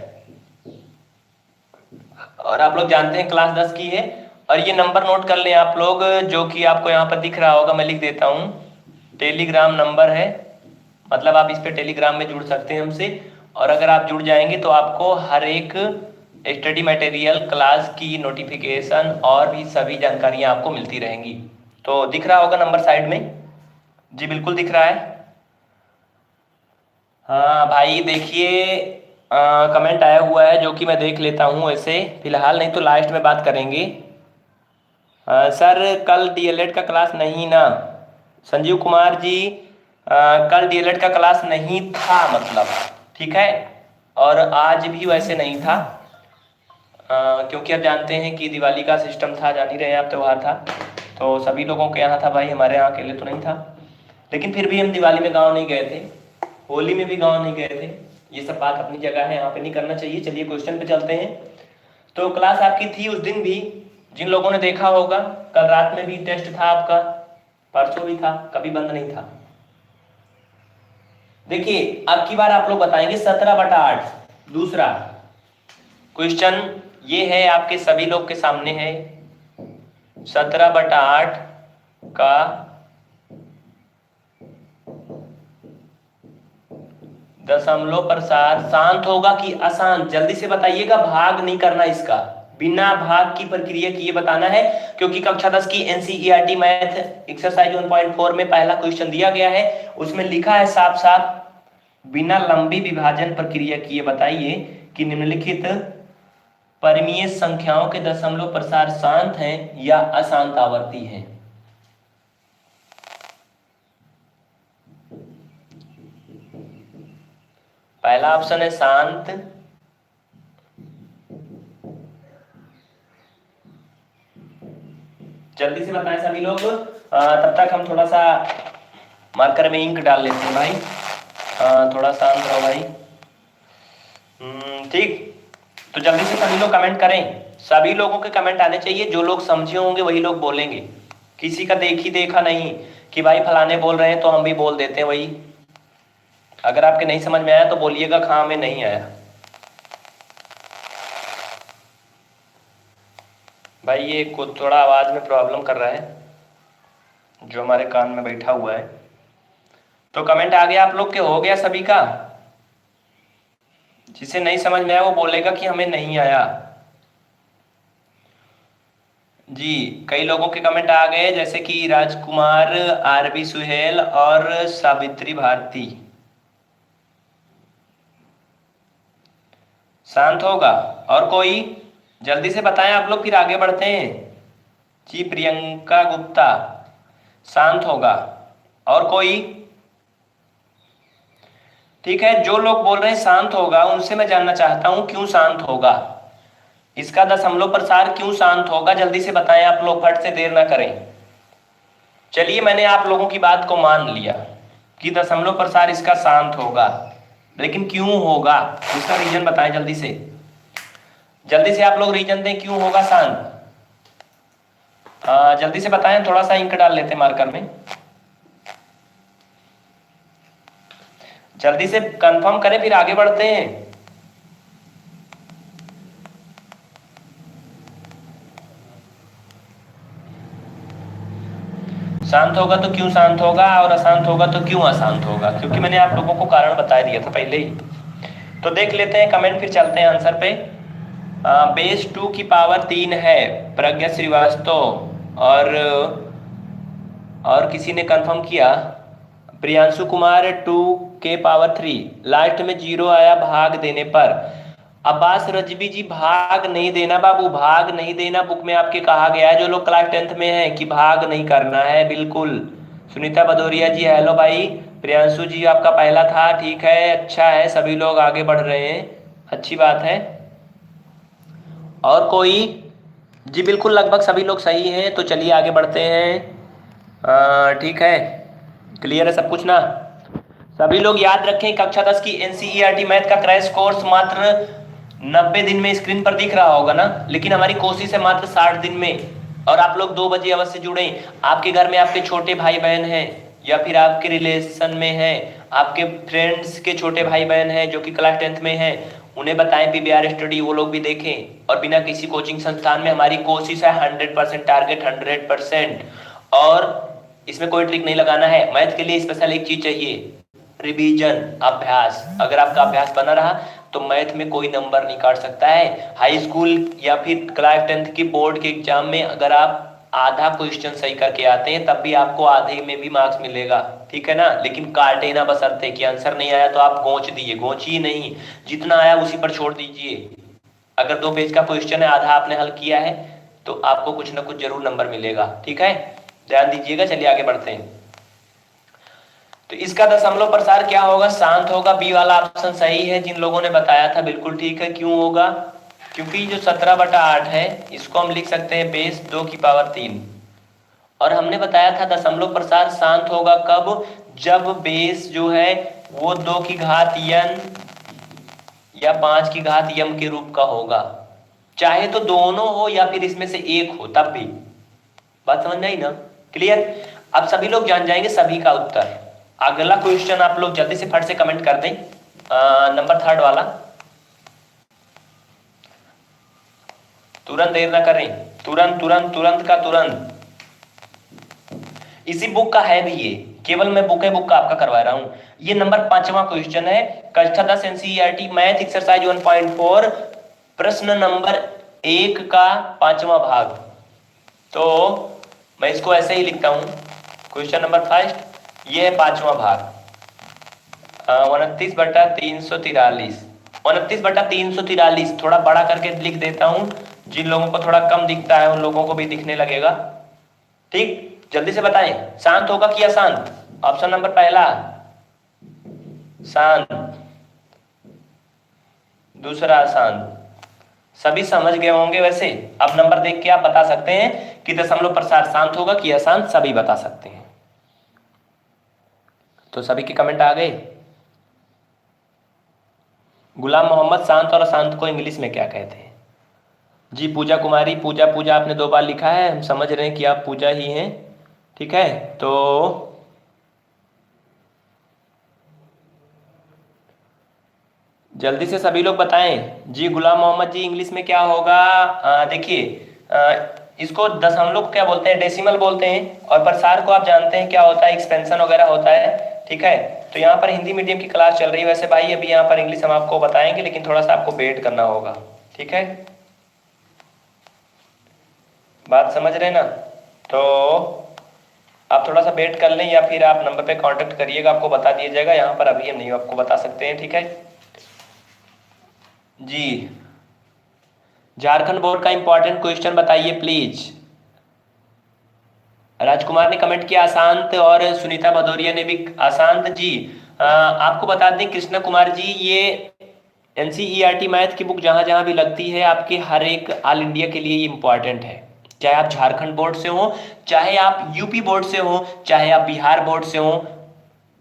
[SPEAKER 1] और आप लोग जानते हैं क्लास 10 की है। और ये नंबर नोट कर लें आप लोग, जो कि आपको यहाँ पर दिख रहा होगा, मैं लिख देता हूँ। टेलीग्राम नंबर है, मतलब आप इस पे टेलीग्राम में जुड़ सकते हैं हमसे। और अगर आप जुड़ जाएंगे तो आपको हर एक स्टडी मटेरियल, क्लास की नोटिफिकेशन और भी सभी जानकारियाँ आपको मिलती रहेंगी। तो दिख रहा होगा नंबर साइड में? जी बिल्कुल दिख रहा है। हाँ भाई देखिए, कमेंट आया हुआ है जो कि मैं देख लेता हूँ ऐसे फिलहाल, नहीं तो लास्ट में बात करेंगे। सर कल डीएलएड का क्लास नहीं ना? संजीव कुमार जी, कल डीएलएड का क्लास नहीं था मतलब, ठीक है। और आज भी वैसे नहीं था, क्योंकि आप जानते हैं कि दिवाली का सिस्टम था, जान ही रहे हैं आप, त्यौहार था, तो सभी लोगों के यहाँ था भाई, हमारे यहाँ अकेले तो नहीं था। लेकिन फिर भी हम दिवाली में गाँव नहीं गए थे, होली में भी गाँव नहीं गए थे। ये सब बात अपनी जगह है, यहाँ पे नहीं करना चाहिए। चलिए क्वेश्चन पे चलते हैं। तो क्लास आपकी थी उस दिन भी, जिन लोगों ने देखा होगा, कल रात में भी टेस्ट था आपका, परसों भी था, कभी बंद नहीं था। देखिए अब की बार आप लोग बताएंगे 17/8। दूसरा क्वेश्चन ये है, आपके सभी लोग के सामने है, 17/8 का दशमलव प्रसार शांत होगा कि अशांत? जल्दी से बताइएगा, भाग नहीं करना इसका, बिना भाग की प्रक्रिया की ये बताना है, क्योंकि कक्षा 10 की एनसीईआरटी मैथ एक्सरसाइज 1.4 में पहला क्वेश्चन दिया गया है, उसमें लिखा है साफ साफ बिना लंबी विभाजन प्रक्रिया किए बताइए कि निम्नलिखित परिमेय संख्याओं के दशमलव प्रसार शांत हैं या अशांत आवर्ती हैं। पहला ऑप्शन है शांत, जल्दी से बताएं सभी लोग। तब तक हम थोड़ा सा मार्कर में इंक डाल लेते हैं भाई। थोड़ा शांत रहो भाई। ठीक, तो जल्दी से सभी लोग कमेंट करें। सभी लोगों के कमेंट आने चाहिए, जो लोग समझे होंगे वही लोग बोलेंगे, किसी का देखा नहीं कि भाई फलाने बोल रहे हैं तो हम भी बोल देते हैं वही। अगर आपके नहीं समझ में आया तो बोलिएगा हाँ में नहीं आया। भाई ये कुछ थोड़ा आवाज में प्रॉब्लम कर रहा है जो हमारे कान में बैठा हुआ है। तो कमेंट आ गया आप लोग के, हो गया सभी का? जिसे नहीं समझ में आया वो बोलेगा कि हमें नहीं आया। जी, कई लोगों के कमेंट आ गए, जैसे कि राजकुमार, आरबी सुहेल और सावित्री भारती। शांत होगा? और कोई जल्दी से बताएं आप लोग, फिर आगे बढ़ते हैं। जी, प्रियंका गुप्ता शांत होगा। और कोई? ठीक है, जो लोग बोल रहे हैं शांत होगा उनसे मैं जानना चाहता हूं क्यों शांत होगा, इसका दशमलव प्रसार क्यों शांत होगा, जल्दी से बताएं आप लोग, फट से देर ना करें। चलिए, मैंने आप लोगों की बात को मान लिया कि दशमलव प्रसार इसका शांत होगा, लेकिन क्यों होगा इसका रीजन बताएं जल्दी से। जल्दी से आप लोग रीजन दें क्यों होगा शांत। जल्दी से बताएं, थोड़ा सा इंक डाल लेते हैं मार्कर में। जल्दी से कंफर्म करें, फिर आगे बढ़ते हैं। शांत होगा तो क्यों शांत होगा, और अशांत होगा तो क्यों अशांत होगा, क्योंकि मैंने आप लोगों को कारण बता दिया था पहले ही। तो देख लेते हैं कमेंट, फिर चलते हैं आंसर पे। बेस 2 की पावर 3 है, प्रज्ञा श्रीवास्तव और किसी ने कंफर्म किया, प्रियांशु कुमार 2 के पावर 3, लास्ट में 0 आया भाग देने पर। अब्बास रजबी जी, भाग नहीं देना बाबू, भाग नहीं देना, बुक में आपके कहा गया है जो लोग क्लास 10th में हैं कि भाग नहीं करना है बिल्कुल। सुनीता भदौरिया जी हेलो भाई। प्रियांशु जी आपका पहला था, ठीक है, अच्छा है, सभी लोग आगे बढ़ रहे हैं, अच्छी बात है। और कोई? जी बिल्कुल, लगभग सभी लोग सही हैं, तो चलिए आगे बढ़ते हैं। ठीक है, क्लियर है सब कुछ ना? सभी लोग याद रखें, कक्षा 10 की एनसीईआरटी मैथ का क्रैश कोर्स मात्र 90 दिन में स्क्रीन पर दिख रहा होगा ना, लेकिन हमारी कोशिश है मात्र 60 दिन में। और आप लोग 2 बजे अवश्य जुड़ें। आपके घर में आपके छोटे भाई बहन हैं, या फिर आपके रिलेशन में हैं, आपके फ्रेंड्स के छोटे भाई बहन हैं जो कि क्लास 10th में हैं, उन्हें बताएं पीवीआर स्टडी, वो लोग भी देखें। और बिना किसी कोचिंग संस्थान में हमारी कोशिश है 100% टारगेट 100%। और इसमें कोई ट्रिक नहीं लगाना है, मैथ के लिए स्पेशल एक चीज चाहिए, रिवीजन, अभ्यास। अगर आपका अभ्यास बना रहा तो मैथ में कोई नंबर नहीं काट सकता है। हाई स्कूल या फिर क्लास 10th की बोर्ड के एग्जाम में अगर आप आधा क्वेश्चन सही करके आते हैं तब भी आपको आधे में भी मार्क्स मिलेगा, ठीक है ना, लेकिन काटे ना, बशर्ते कि आंसर नहीं आया तो आप गोंच दिए, गोंचिए नहीं, जितना आया उसी पर छोड़ दीजिए। अगर 2 पेज का क्वेश्चन है, आधा आपने हल किया है, तो आपको कुछ ना कुछ जरूर नंबर मिलेगा, ठीक है, ध्यान दीजिएगा। चलिए आगे बढ़ते हैं। तो इसका दशमलव प्रसार क्या होगा, शांत होगा। बी वाला ऑप्शन सही है, जिन लोगों ने बताया था बिल्कुल ठीक है। क्यों होगा? क्योंकि जो 17/8 है इसको हम लिख सकते हैं बेस 2 की पावर 3, और हमने बताया था दशमलव प्रसार शांत होगा कब, जब बेस जो है वो 2 की घात n या 5 की घात m के रूप का होगा, चाहे तो दोनों हो या फिर इसमें से एक हो, तब भी। बात समझ में आई ना? क्लियर? अब सभी लोग जान जाएंगे सभी का उत्तर। अगला क्वेश्चन आप लोग जल्दी से फट से कमेंट कर दें, नंबर 3 वाला, तुरंत देर ना करें, तुरंत तुरंत तुरंत का तुरंत। इसी बुक का है भी ये, केवल मैं बुक का आपका करवा रहा हूं। ये नंबर 5वां क्वेश्चन है, कक्षा 10 एनसीईआरटी मैथ एक्सरसाइज 1.4, प्रश्न नंबर 1 का 5वां भाग। तो मैं इसको ऐसे ही लिखता हूं, क्वेश्चन नंबर फर्स्ट ये है 5वां भाग, 29/343। 29/343 थोड़ा बड़ा करके लिख देता हूं, जिन लोगों को थोड़ा कम दिखता है उन लोगों को भी दिखने लगेगा। ठीक, जल्दी से बताएं, शांत होगा कि अशांत? ऑप्शन नंबर पहला शांत, दूसरा अशांत। सभी समझ गए होंगे वैसे। अब नंबर देख के आप बता सकते हैं कि दशमलव प्रसार शांत होगा कि अशांत, सभी बता सकते हैं। तो सभी के कमेंट आ गए। गुलाम मोहम्मद, शांत और अशांत को इंग्लिश में क्या कहते हैं? जी पूजा कुमारी, पूजा पूजा आपने 2 बार लिखा है, हम समझ रहे हैं कि आप पूजा ही हैं। ठीक है, तो जल्दी से सभी लोग बताएं। जी गुलाम मोहम्मद जी, इंग्लिश में क्या होगा? देखिए, इसको दशमलव को क्या बोलते हैं? डेसिमल बोलते हैं। और प्रसार को आप जानते हैं क्या होता है? एक्सपेंशन वगैरह होता है। ठीक है, तो यहाँ पर हिंदी मीडियम की क्लास चल रही है वैसे भाई, अभी यहाँ पर इंग्लिश हम आपको बताएंगे, लेकिन थोड़ा सा आपको वेट करना होगा। ठीक है, बात समझ रहे ना? तो आप थोड़ा सा वेट कर लें, या फिर आप नंबर पे कांटेक्ट करिएगा, आपको बता दिया जाएगा। यहाँ पर अभी हम नहीं आपको बता सकते हैं। ठीक है जी, झारखंड बोर्ड का इंपॉर्टेंट क्वेश्चन बताइए प्लीज। राजकुमार ने कमेंट किया अशांत, और सुनीता भदौरिया ने भी अशांत जी। आपको बता दें कृष्णा कुमार जी, ये एनसीईआरटी मैथ की बुक जहां जहां भी लगती है आपके हर एक ऑल इंडिया के लिए ये इंपॉर्टेंट है। चाहे आप झारखंड बोर्ड से हो, चाहे आप यूपी बोर्ड से हो, चाहे आप बिहार बोर्ड से हो,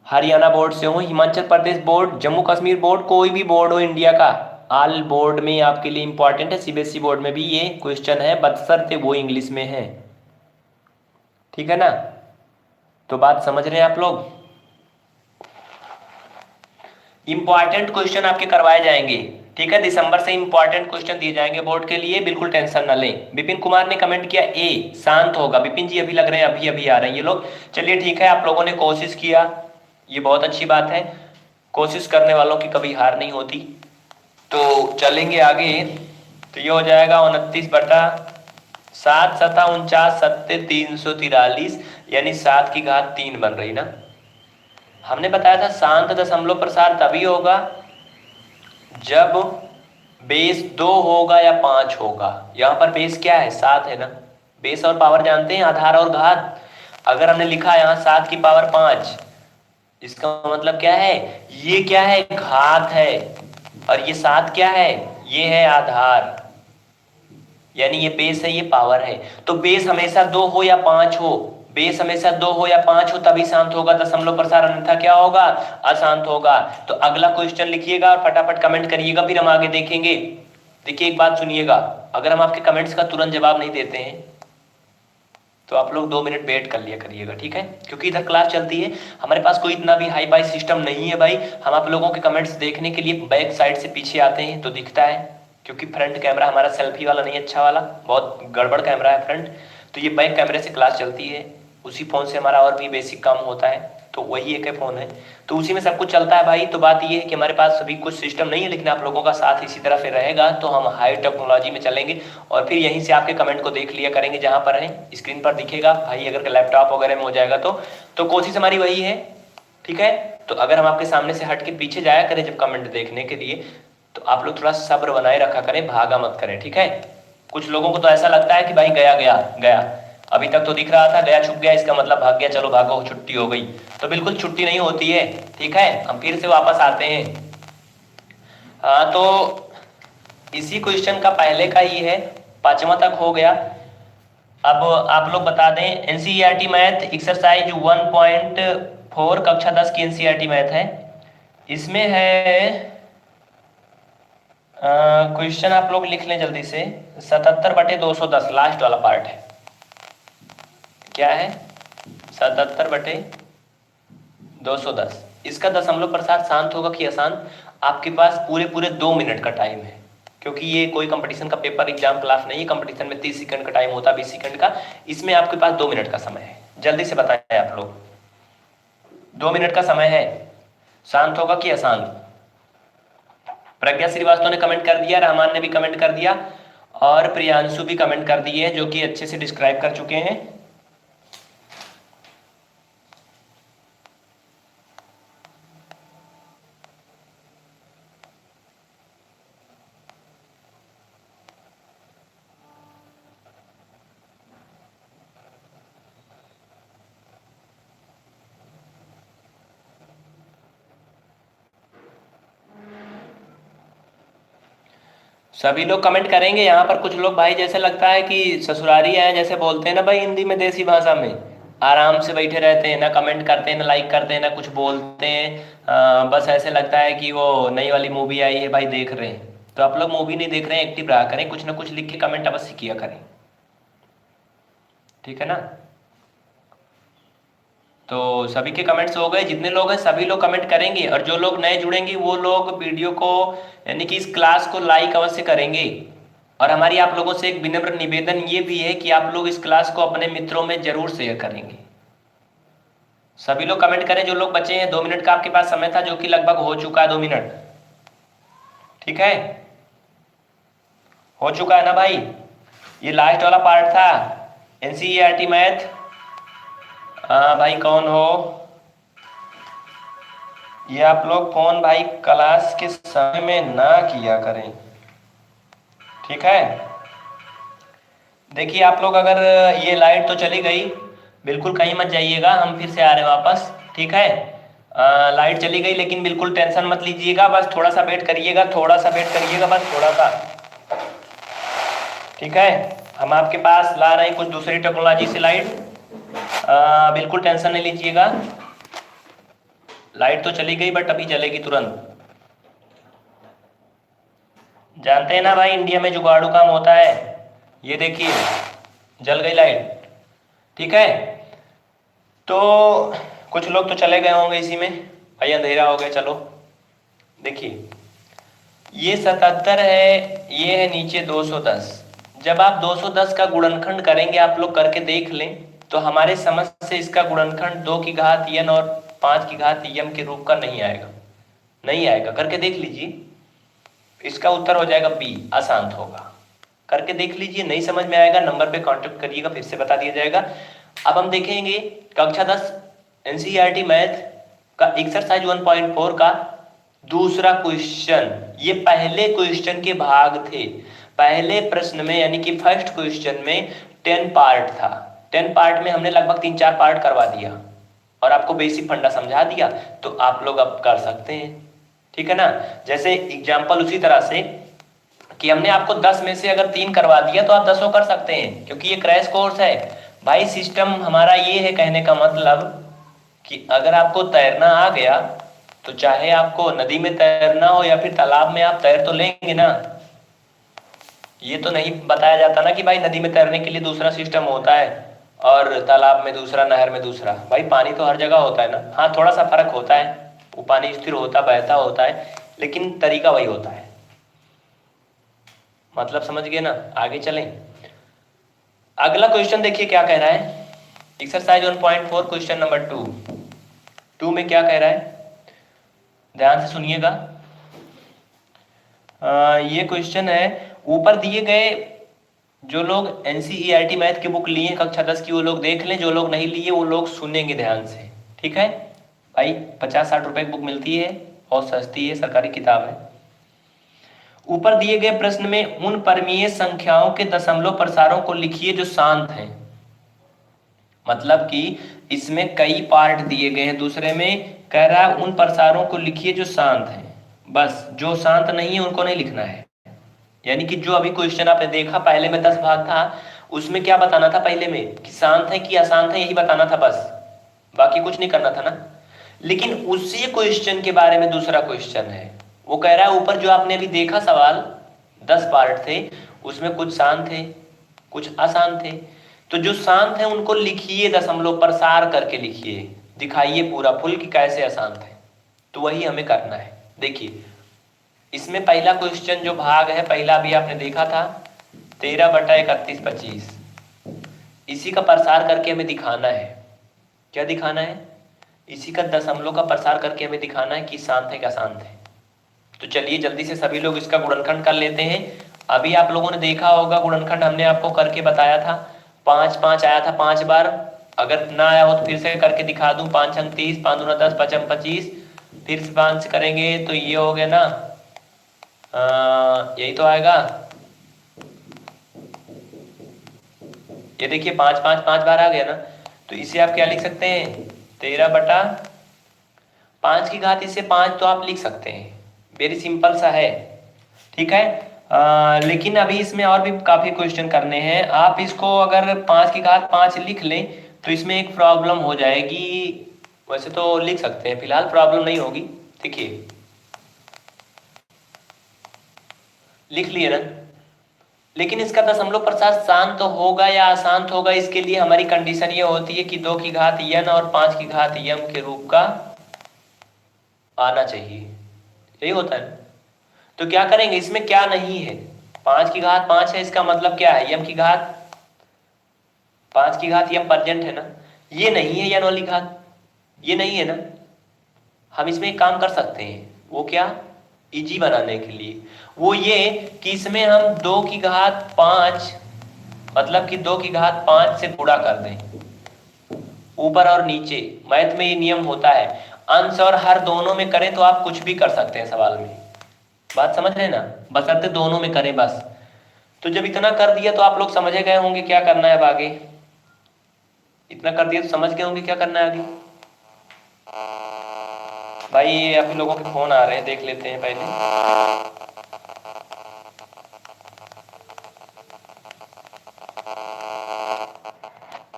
[SPEAKER 1] हरियाणा बोर्ड से हो, हिमाचल प्रदेश बोर्ड, जम्मू कश्मीर बोर्ड, कोई भी बोर्ड हो इंडिया का, ऑल बोर्ड में आपके लिए इंपॉर्टेंट है। सीबीएसई बोर्ड में भी ये क्वेश्चन है, बशर्ते वो इंग्लिश में है। ठीक है ना? तो बात समझ रहे हैं आप लोग? इंपॉर्टेंट क्वेश्चन आपके करवाए जाएंगे। ठीक है, दिसंबर से इंपॉर्टेंट क्वेश्चन दिए जाएंगे बोर्ड के लिए, बिल्कुल टेंशन ना लें। विपिन कुमार ने कमेंट किया ए शांत होगा। विपिन जी अभी लग रहे हैं, अभी अभी आ रहे हैं ये लोग। चलिए ठीक है, आप लोगों ने कोशिश किया, ये बहुत अच्छी बात है। कोशिश करने वालों की कभी हार नहीं होती। तो चलेंगे आगे। तो ये हो जाएगा 29/7 सता 49 सत्ते 343, यानी 7 की घात 3 बन रही ना। हमने बताया था शांत दशमलव प्रसार तभी होगा जब बेस 2 होगा या 5 होगा। यहां पर बेस क्या है? 7 है ना। बेस और पावर जानते हैं, आधार और घात। अगर हमने लिखा यहाँ 7 की पावर 5, इसका मतलब क्या है? ये क्या है? घात है। और ये 7 क्या है? ये है आधार, यानी ये बेस है, ये पावर है। तो बेस हमेशा 2 हो या 5 हो, बेस हमेशा 2 हो या 5 हो तभी शांत होगा दशमलव प्रसार, अन्यथा क्या होगा? अशांत होगा। तो अगला क्वेश्चन लिखिएगा और फटाफट कमेंट करिएगा, फिर हम आगे देखेंगे। देखिए एक बात सुनिएगा, अगर हम आपके कमेंट्स का तुरंत जवाब नहीं देते हैं तो आप लोग 2 मिनट वेट कर लिया करिएगा। ठीक है, क्योंकि इधर क्लास चलती है, हमारे पास कोई इतना भी हाई फाई सिस्टम नहीं है भाई। हम आप लोगों के कमेंट्स देखने के लिए बैक साइड से पीछे आते हैं तो दिखता है, क्योंकि फ्रंट कैमरा हमारा सेल्फी वाला नहीं, अच्छा वाला, बहुत गड़बड़ कैमरा है फ्रंट। तो ये बैक कैमरे से क्लास चलती है, उसी फ़ोन से हमारा और भी बेसिक काम होता है, तो वही एक फ़ोन है, तो उसी में सब कुछ चलता है भाई। तो बात ये है कि हमारे पास अभी कुछ सिस्टम नहीं है, लेकिन आप लोगों का साथ इसी तरह से रहेगा तो हम हाई टेक्नोलॉजी में चलेंगे, और फिर यहीं से आपके कमेंट को देख लिया करेंगे, जहाँ पर है स्क्रीन पर दिखेगा भाई। अगर लैपटॉप वगैरह में हो जाएगा तो कोशिश हमारी वही है। ठीक है, तो अगर हम आपके सामने से हट के पीछे जाया करें जब कमेंट देखने के लिए, तो आप लोग थोड़ा सब्र बनाए रखा करें, भागा मत करें। ठीक है, कुछ लोगों को तो ऐसा लगता है कि भाई गया गया गया, अभी तक तो दिख रहा था, गया छुप गया, इसका मतलब भाग गया, चलो भागो छुट्टी हो गई। तो बिल्कुल छुट्टी नहीं होती है। ठीक है, हम फिर से वापस आते हैं। तो इसी क्वेश्चन का पहले का ही है, 5वां तक हो गया। अब आप लोग बता दें, एनसीईआरटी मैथ एक्सरसाइज 1.4 कक्षा 10 की एनसीईआरटी मैथ है। इसमें है क्वेश्चन, आप लोग लिख लें जल्दी से, 77/210 लास्ट वाला पार्ट है। क्या है? 77/210। इसका दशमलव प्रसार शांत होगा कि अशांत? आपके पास पूरे पूरे 2 मिनट का टाइम है, क्योंकि ये कोई कंपटीशन का पेपर एग्जाम क्लास नहीं है। कंपटीशन में 30 सेकंड का टाइम होता है, 20 सेकंड का, इसमें आपके पास 2 मिनट का समय है। जल्दी से बताएं आप लोग, 2 मिनट का समय है, शांत होगा कि अशांत? प्रज्ञा श्रीवास्तव ने कमेंट कर दिया, रहमान ने भी कमेंट कर दिया, और प्रियांशु भी कमेंट कर दिए हैं, जो कि अच्छे से डिस्क्राइब कर चुके हैं। सभी लोग कमेंट करेंगे। यहाँ पर कुछ लोग भाई जैसे लगता है कि ससुरारी हैं, जैसे बोलते हैं ना भाई हिंदी में, देसी भाषा में, आराम से बैठे रहते हैं, ना कमेंट करते हैं, ना लाइक करते हैं, ना कुछ बोलते हैं। बस ऐसे लगता है कि वो नई वाली मूवी आई है भाई, देख रहे हैं। तो आप लोग मूवी नहीं देख रहे हैं, एक्टिव रहा करें, कुछ ना कुछ लिख के कमेंट अवश्य किया करें, ठीक है ना। तो सभी के कमेंट्स हो गए, जितने लोग हैं सभी लोग कमेंट करेंगे, और जो लोग नए जुड़ेंगे वो लोग वीडियो को, यानी कि इस क्लास को लाइक अवश्य करेंगे। और हमारी आप लोगों से एक विनम्र निवेदन ये भी है कि आप लोग इस क्लास को अपने मित्रों में जरूर शेयर करेंगे। सभी लोग कमेंट करें जो लोग बचे हैं। 2 मिनट का आपके पास समय था, जो कि लगभग हो चुका है 2 मिनट, ठीक है, हो चुका है ना भाई। ये लास्ट वाला पार्ट था एनसीईआरटी मैथ। भाई कौन हो ये? आप लोग फोन भाई क्लास के समय में ना किया करें, ठीक है। देखिए आप लोग, अगर ये लाइट तो चली गई, बिल्कुल कहीं मत जाइएगा, हम फिर से आ रहे हैं वापस, ठीक है। लाइट चली गई लेकिन बिल्कुल टेंशन मत लीजिएगा, बस थोड़ा सा वेट करिएगा, थोड़ा सा वेट करिएगा, बस थोड़ा सा, ठीक है। हम आपके पास ला रहे हैं कुछ दूसरी टेक्नोलॉजी से लाइट, बिल्कुल टेंशन नहीं लीजिएगा। लाइट तो चली गई बट अभी जलेगी तुरंत। जानते हैं ना भाई, इंडिया में जुगाड़ू काम होता है। ये देखिए जल गई लाइट, ठीक है। तो कुछ लोग तो चले गए होंगे इसी में, भाई अंधेरा हो गया। चलो देखिए, ये 77 है, ये है नीचे 210। जब आप 210 का गुणनखंड करेंगे, आप लोग करके देख लें, तो हमारे समझ से इसका गुणनखंड 2 की घात n और 5 की घात m के रूप का नहीं आएगा, नहीं आएगा। करके देख लीजिए, इसका उत्तर हो जाएगा बी, अशांत होगा। करके देख लीजिए, नहीं समझ में आएगा नंबर पे कांटेक्ट करिएगा, फिर से बता दिया जाएगा। अब हम देखेंगे कक्षा 10 एनसीईआरटी मैथ का एक्सरसाइज 1.4 का दूसरा क्वेश्चन। ये पहले क्वेश्चन के भाग थे। पहले प्रश्न में, यानी कि फर्स्ट क्वेश्चन में 10 पार्ट था। 10 पार्ट में हमने लगभग 3-4 पार्ट करवा दिया और आपको बेसिक फंडा समझा दिया, तो आप लोग अब कर सकते हैं, ठीक है ना। जैसे एग्जाम्पल उसी तरह से कि हमने आपको 10 में से अगर 3 करवा दिया, तो आप 10 कर सकते हैं, क्योंकि ये क्रैश कोर्स है भाई। सिस्टम हमारा ये है, कहने का मतलब कि अगर आपको तैरना आ गया, तो चाहे आपको नदी में तैरना हो या फिर तालाब में, आप तैर तो लेंगे ना। ये तो नहीं बताया जाता ना कि भाई नदी में तैरने के लिए दूसरा सिस्टम होता है और तालाब में दूसरा, नहर में दूसरा। भाई पानी तो हर जगह होता है ना। हाँ थोड़ा सा फर्क होता है, वो पानी स्थिर होता, बहता होता है, लेकिन तरीका वही होता है। मतलब समझ गए ना। आगे चलें, अगला क्वेश्चन देखिए क्या कह रहा है। एक्सरसाइज 1.4 क्वेश्चन नंबर 2 में क्या कह रहा है, ध्यान से सुनिएगा। ये क्वेश्चन है, ऊपर दिए गए, जो लोग एनसीईआरटी मैथ की बुक लिए कक्षा 10 की, वो लोग देख लें, जो लोग नहीं लिए वो लोग सुनेंगे ध्यान से, ठीक है भाई। 50-60 रुपए की बुक मिलती है, बहुत सस्ती है, सरकारी किताब है। ऊपर दिए गए प्रश्न में उन परमीय संख्याओं के दशमलव प्रसारों को लिखिए जो शांत हैं। मतलब कि इसमें कई पार्ट दिए गए हैं, दूसरे में कह रहा है उन प्रसारों को लिखिए जो शांत हैं। बस जो शांत नहीं है उनको नहीं लिखना है। यानी कि जो अभी क्वेश्चन आपने देखा, पहले में 10 भाग था, उसमें क्या बताना था पहले में, कि शांत है कि अशांत है, यही बताना था बस, बाकी कुछ नहीं करना था ना। लेकिन उसी क्वेश्चन के बारे में दूसरा क्वेश्चन है, वो कह रहा है ऊपर जो आपने अभी देखा सवाल, 10 पार्ट थे, उसमें कुछ शांत थे कुछ अशांत थे। तो जो शांत है उनको लिखिए, दशमलव प्रसार करके लिखिए, दिखाइए पूरा फुल कि कैसे अशांत है। तो वही हमें करना है। देखिए इसमें पहला क्वेश्चन जो भाग है, पहला भी आपने देखा था 13/31/25, इसी का प्रसार करके हमें दिखाना है। क्या दिखाना है? इसी का दशमलव का प्रसार करके हमें दिखाना है कि शांत है क्या अशांत है। तो चलिए जल्दी से सभी लोग इसका गुणनखंड कर लेते हैं अभी आप लोगों ने देखा होगा गुणनखंड हमने आपको करके बताया था, 5 5 आया था 5 बार। अगर ना आया हो तो फिर से करके दिखा दूं। 5 अंक 30, 5 दूना 10, 5 अंक 25, फिर से 5 से करेंगे तो ये हो गया ना, यही तो आएगा। ये देखिए 5 5 5 बार आ गया ना, तो इसे आप क्या लिख सकते हैं, 13/5 की घात, इसे 5 तो आप लिख सकते हैं, वेरी सिंपल सा है। ठीक है, लेकिन अभी इसमें और भी काफी क्वेश्चन करने हैं। आप इसको अगर 5 की घात 5 लिख लें तो इसमें एक प्रॉब्लम हो जाएगी। वैसे तो लिख सकते हैं, फिलहाल प्रॉब्लम नहीं होगी। देखिए लिख लिए ना, लेकिन इसका दशमलव प्रसार शांत होगा या अशांत होगा, इसके लिए हमारी कंडीशन ये होती है कि 2 की घात n और 5 की घात m के रूप का आना चाहिए। यही होता है। तो क्या करेंगे, इसमें क्या नहीं है, 5 की घात 5 है, इसका मतलब क्या है, m की घात 5 की घात m प्रेजेंट है ना, ये नहीं है n वाली घात, ये नहीं है ना। हम इसमें एक काम कर सकते हैं, वो क्या, इजी बनाने के लिए, वो ये कि इसमें हम 2 की घात 5, मतलब कि 2 की घात 5 से गुणा कर दें, ऊपर और नीचे। मैथ में ये नियम होता है, अंश और हर दोनों में करें तो आप कुछ भी कर सकते हैं सवाल में। बात समझ रहे हैं ना, बशर्ते दोनों में करें बस। तो जब इतना कर दिया तो आप लोग समझ गए होंगे क्या करना है अब आगे। इतना कर दिया तो समझ गए होंगे क्या करना है आगे। भाई आप लोगों के फोन आ रहे हैं, देख लेते हैं पहले।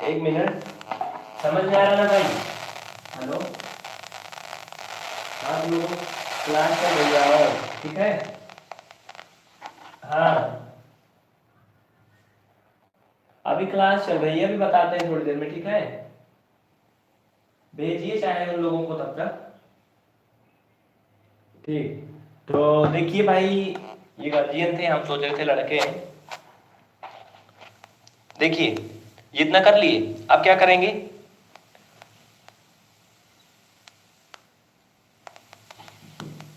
[SPEAKER 1] एक मिनट, समझ में आ रहा ना भाई, हेलो, आप लोग क्लास कर भैया हो, ठीक है। हाँ अभी क्लास चल रही है, अभी बताते हैं थोड़ी देर में, ठीक है। भेजिए चाहे उन लोगों को तब तक, ठीक। तो देखिए भाई, ये गार्जियन थे, हम सोच रहे थे लड़के हैं। देखिए ये इतना कर लिए, अब क्या करेंगे,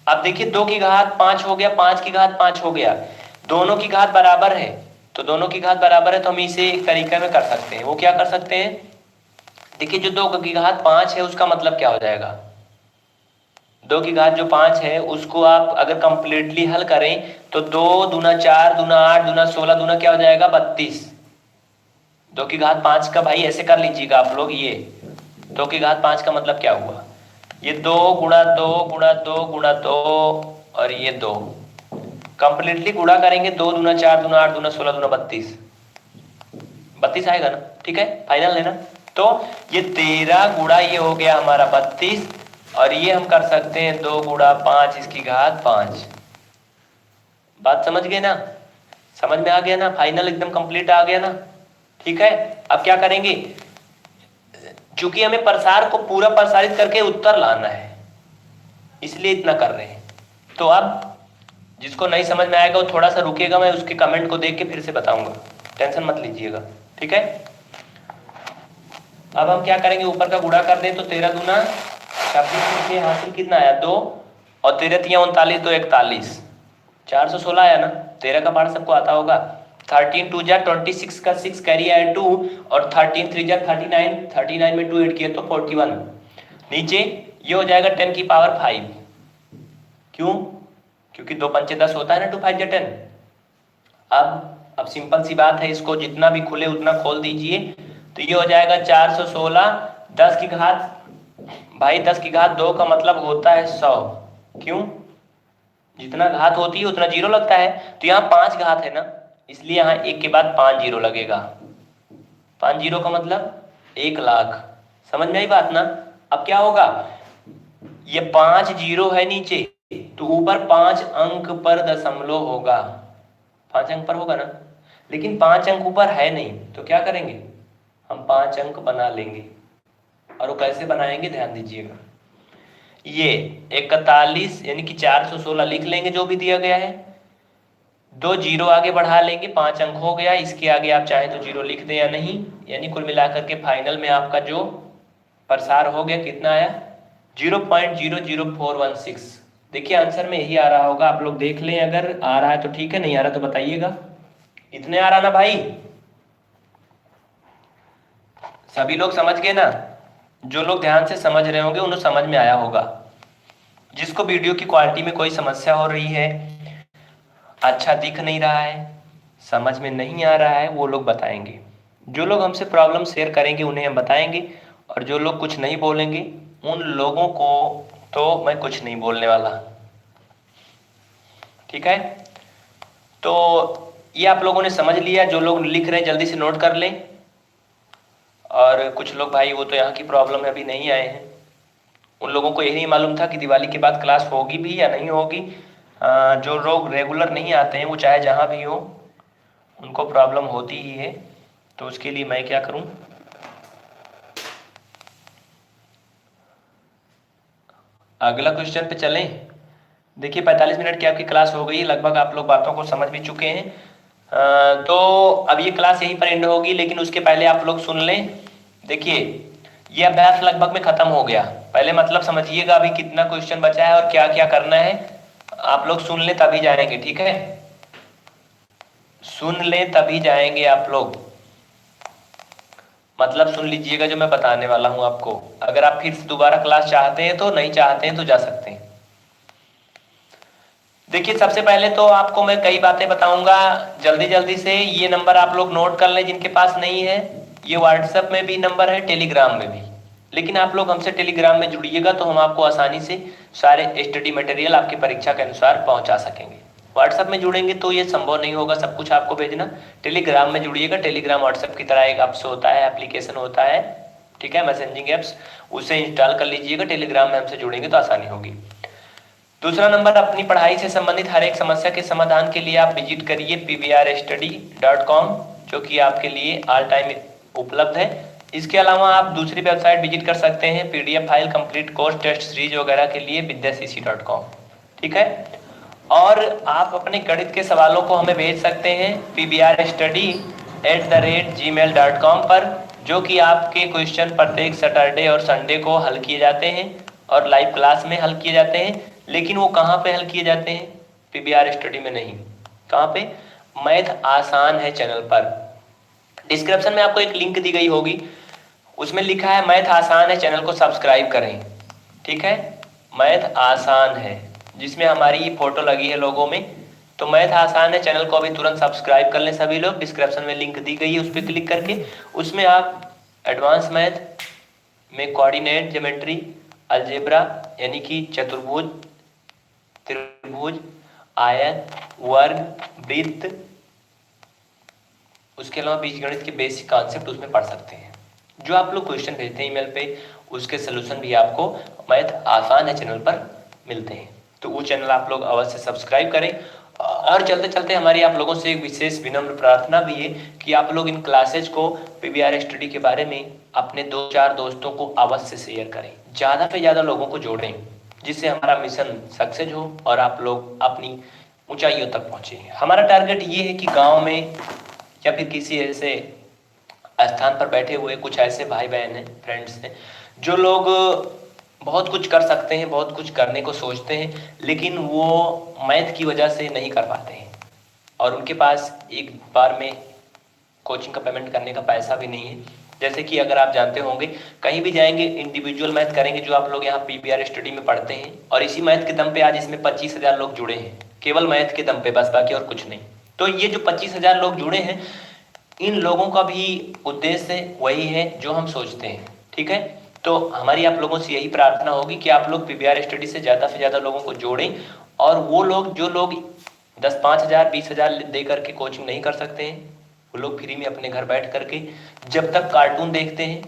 [SPEAKER 1] अब देखिए 2 की घात 5 हो गया, 5 की घात 5 हो गया, दोनों की घात बराबर है, तो दोनों की घात बराबर है तो हम इसे एक तरीके में कर सकते हैं। वो क्या कर सकते हैं, देखिए जो 2 की घात 5 है उसका मतलब क्या हो जाएगा, 2 की घात जो 5 है उसको आप अगर कंप्लीटली हल करें तो 2 दूना 4 दूना 8 दूना 16 दूना क्या हो जाएगा 32। 2 की घात 5 का भाई ऐसे कर लीजिएगा आप लोग, ये 2 की घात 5 का मतलब क्या हुआ, ये 2 गुणा 2 गुणा 2 गुणा 2 और ये 2 कंप्लीटली गुणा करेंगे, 2 दूना 4 दूना 8 दूना 16 दूना 32, 32 आएगा ना, ठीक है, फाइनल है ना। तो ये 13 गुणा ये हो गया हमारा 32, और ये हम कर सकते हैं 2 गुणा 5 इसकी घात 5। बात समझ गए ना, समझ में आ गया ना, फाइनल एकदम कंप्लीट आ गया ना, ठीक है। अब क्या करेंगे, चूंकि हमें प्रसार को पूरा प्रसारित करके उत्तर लाना है इसलिए इतना कर रहे हैं। तो अब जिसको नहीं समझ में आएगा वो थोड़ा सा रुकेगा, मैं उसके कमेंट को देख के फिर से बताऊंगा, टेंशन मत लीजिएगा, ठीक है। अब हम क्या करेंगे, ऊपर का गुणा कर दें तो 13 दूना 26 के हासिल कितना आया 2, और 13 तिया 39 2 41, 416 आया ना। 13 का पार्ट सबको आता होगा, 13 2 जा 26 का 6 कैरी आया 2, और 13 3 जा 39, 39 में 2 ऐड किया तो 41। नीचे ये हो जाएगा 10 की पावर 5, क्यों, क्योंकि 2 पंचे 10 होता है ना, 2 5 जा 10। अब सिंपल सी बात है, इसको जितना भी खुले उतना खोल दीजिए, तो ये हो जाएगा 416, 10 की घात भाई 10 की घात 2 का मतलब होता है 100, क्यों, जितना घात होती है उतना जीरो लगता है, तो यहाँ 5 घात है ना, इसलिए यहाँ 1 के बाद 5 जीरो लगेगा, 5 जीरो का मतलब 1 लाख। समझ में आई बात ना। अब क्या होगा, ये 5 जीरो है नीचे, तो ऊपर 5 अंक पर दशमलव होगा, 5 अंक पर होगा ना, लेकिन 5 अंक ऊपर है नहीं, तो क्या करेंगे, हम 5 अंक बना लेंगे। और वो कैसे बनाएंगे ध्यान दीजिएगा, ये 41 यानी कि 416 लिख लेंगे जो भी दिया गया है, 2 जीरो आगे बढ़ा लेंगे, 5 अंक हो गया, इसके आगे आप चाहे तो जीरो लिख दें या नहीं, यानी कुल मिलाकर के फाइनल में आपका जो प्रसार हो गया कितना आया 0.00416, देखिए आंसर में यही आ रहा होगा, आप लोग देख लें, अगर आ रहा है तो ठीक है, नहीं आ रहा तो बताइएगा। इतने आ रहा ना भाई, सभी लोग समझ गए ना? जो लोग ध्यान से समझ रहे होंगे उन्हें समझ में आया होगा। जिसको वीडियो की क्वालिटी में कोई समस्या हो रही है, अच्छा दिख नहीं रहा है, समझ में नहीं आ रहा है, वो लोग बताएंगे। जो लोग हमसे प्रॉब्लम शेयर करेंगे उन्हें हम बताएंगे, और जो लोग कुछ नहीं बोलेंगे उन लोगों को तो मैं कुछ नहीं बोलने वाला। ठीक है, तो ये आप लोगों ने समझ लिया। जो लोग लिख रहे हैं जल्दी से नोट कर लें। और कुछ लोग भाई वो तो यहाँ की प्रॉब्लम है अभी नहीं आए हैं, उन लोगों को यही नहीं मालूम था कि दिवाली के बाद क्लास होगी भी या नहीं होगी। जो लोग रेगुलर नहीं आते हैं वो चाहे जहाँ भी हो उनको प्रॉब्लम होती ही है, तो उसके लिए मैं क्या करूँ। अगला क्वेश्चन पे चलें। देखिए 45 मिनट की आपकी क्लास हो गई है, लगभग आप लोग बातों को समझ भी चुके हैं। तो अब ये क्लास यहीं पर एंड होगी, लेकिन उसके पहले आप लोग सुन लें। देखिए ये अभ्यास लगभग में खत्म हो गया, पहले मतलब समझिएगा अभी कितना क्वेश्चन बचा है और क्या क्या करना है। आप लोग सुन लें तभी जाएंगे, ठीक है? सुन लें तभी जाएंगे आप लोग, मतलब सुन लीजिएगा जो मैं बताने वाला हूं आपको। अगर आप फिर से दोबारा क्लास चाहते हैं तो, नहीं चाहते हैं तो जा सकते हैं। देखिए सबसे पहले तो आपको मैं कई बातें बताऊंगा, जल्दी जल्दी से ये नंबर आप लोग नोट कर लें जिनके पास नहीं है। ये व्हाट्सएप में भी नंबर है, टेलीग्राम में भी, लेकिन आप लोग हमसे टेलीग्राम में जुड़िएगा तो हम आपको आसानी से सारे स्टडी मटेरियल आपकी परीक्षा के अनुसार पहुंचा सकेंगे। व्हाट्सएप में जुड़ेंगे तो ये संभव नहीं होगा सब कुछ आपको भेजना। टेलीग्राम में जुड़िएगा, टेलीग्राम व्हाट्सएप की तरह एक ऐप्स होता है, एप्लीकेशन होता है, ठीक है, मैसेजिंग एप्स, उसे इंस्टॉल कर लीजिएगा। टेलीग्राम में हमसे जुड़ेंगे तो आसानी होगी। दूसरा नंबर, अपनी पढ़ाई से संबंधित हर एक समस्या के समाधान के लिए आप विजिट करिए pbrstudy.com, जो कि आपके लिए ऑल टाइम उपलब्ध है। इसके अलावा आप दूसरी वेबसाइट विजिट कर सकते हैं PDF file, complete course, test series वगैरह के लिए vidyacc.com, ठीक है। और आप अपने गणित के सवालों को हमें भेज सकते हैं pbrstudy@gmail.com पर, जो कि आपके क्वेश्चन प्रत्येक सैटरडे और संडे को हल किए जाते हैं और लाइव क्लास में हल किए जाते हैं। लेकिन वो कहाँ पे हल किए जाते हैं? PBR स्टडी में नहीं, कहाँ पे? मैथ आसान है चैनल पर। डिस्क्रिप्शन में आपको एक लिंक दी गई होगी, उसमें लिखा है मैथ आसान है, चैनल को सब्सक्राइब करें, ठीक है। मैथ आसान है जिसमें हमारी फोटो लगी है लोगों में, तो मैथ आसान है चैनल को अभी तुरंत सब्सक्राइब कर लें सभी लोग। डिस्क्रिप्शन में लिंक दी गई है, उस पर क्लिक करके उसमें आप एडवांस मैथ में कोऑर्डिनेट, ज्योमेट्री, अलजेब्रा यानी कि चतुर्भुज, त्रिभुज, आयत, वर्ग, वृत्त, उसके अलावा बीजगणित के बेसिक कॉन्सेप्ट उसमें पढ़ सकते हैं। जो आप लोग क्वेश्चन भेजते हैं ईमेल पे, उसके सलूशन भी आपको मैथ आसान है चैनल पर मिलते हैं। तो वो चैनल आप लोग अवश्य सब्सक्राइब करें। और चलते चलते हमारी आप लोगों से एक विशेष विनम्र प्रार्थना भी है कि आप लोग इन क्लासेज को PBR स्टडी के बारे में अपने 2-4 दोस्तों को अवश्य शेयर करें, ज़्यादा से ज़्यादा लोगों को जोड़ें, जिससे हमारा मिशन सक्सेस हो और आप लोग अपनी ऊंचाइयों तक पहुँचे। हमारा टारगेट ये है कि गाँव में या फिर किसी ऐसे स्थान पर बैठे हुए कुछ ऐसे भाई बहन हैं, फ्रेंड्स हैं, जो लोग बहुत कुछ कर सकते हैं, बहुत कुछ करने को सोचते हैं, लेकिन वो मैथ की वजह से नहीं कर पाते हैं और उनके पास एक बार में कोचिंग का पेमेंट करने का पैसा भी नहीं है। जैसे कि अगर आप जानते होंगे, कहीं भी जाएंगे इंडिविजुअल मैथ करेंगे, जो आप लोग यहाँ PBR स्टडी में पढ़ते हैं, और इसी मैथ के दम पे आज इसमें 25,000 लोग जुड़े हैं, केवल मैथ के दम पे, बस, बाकी और कुछ नहीं। तो ये जो 25,000 लोग जुड़े हैं, इन लोगों का भी उद्देश्य वही है जो हम सोचते हैं, ठीक है। तो हमारी आप लोगों से यही प्रार्थना होगी कि आप लोग PBR स्टडी से ज़्यादा लोगों को जोड़ें, और वो लोग जो लोग 10, 5,000, 20,000 दे करके कोचिंग नहीं कर सकते हैं, वो लोग फ्री में अपने घर बैठ करके जब तक कार्टून देखते हैं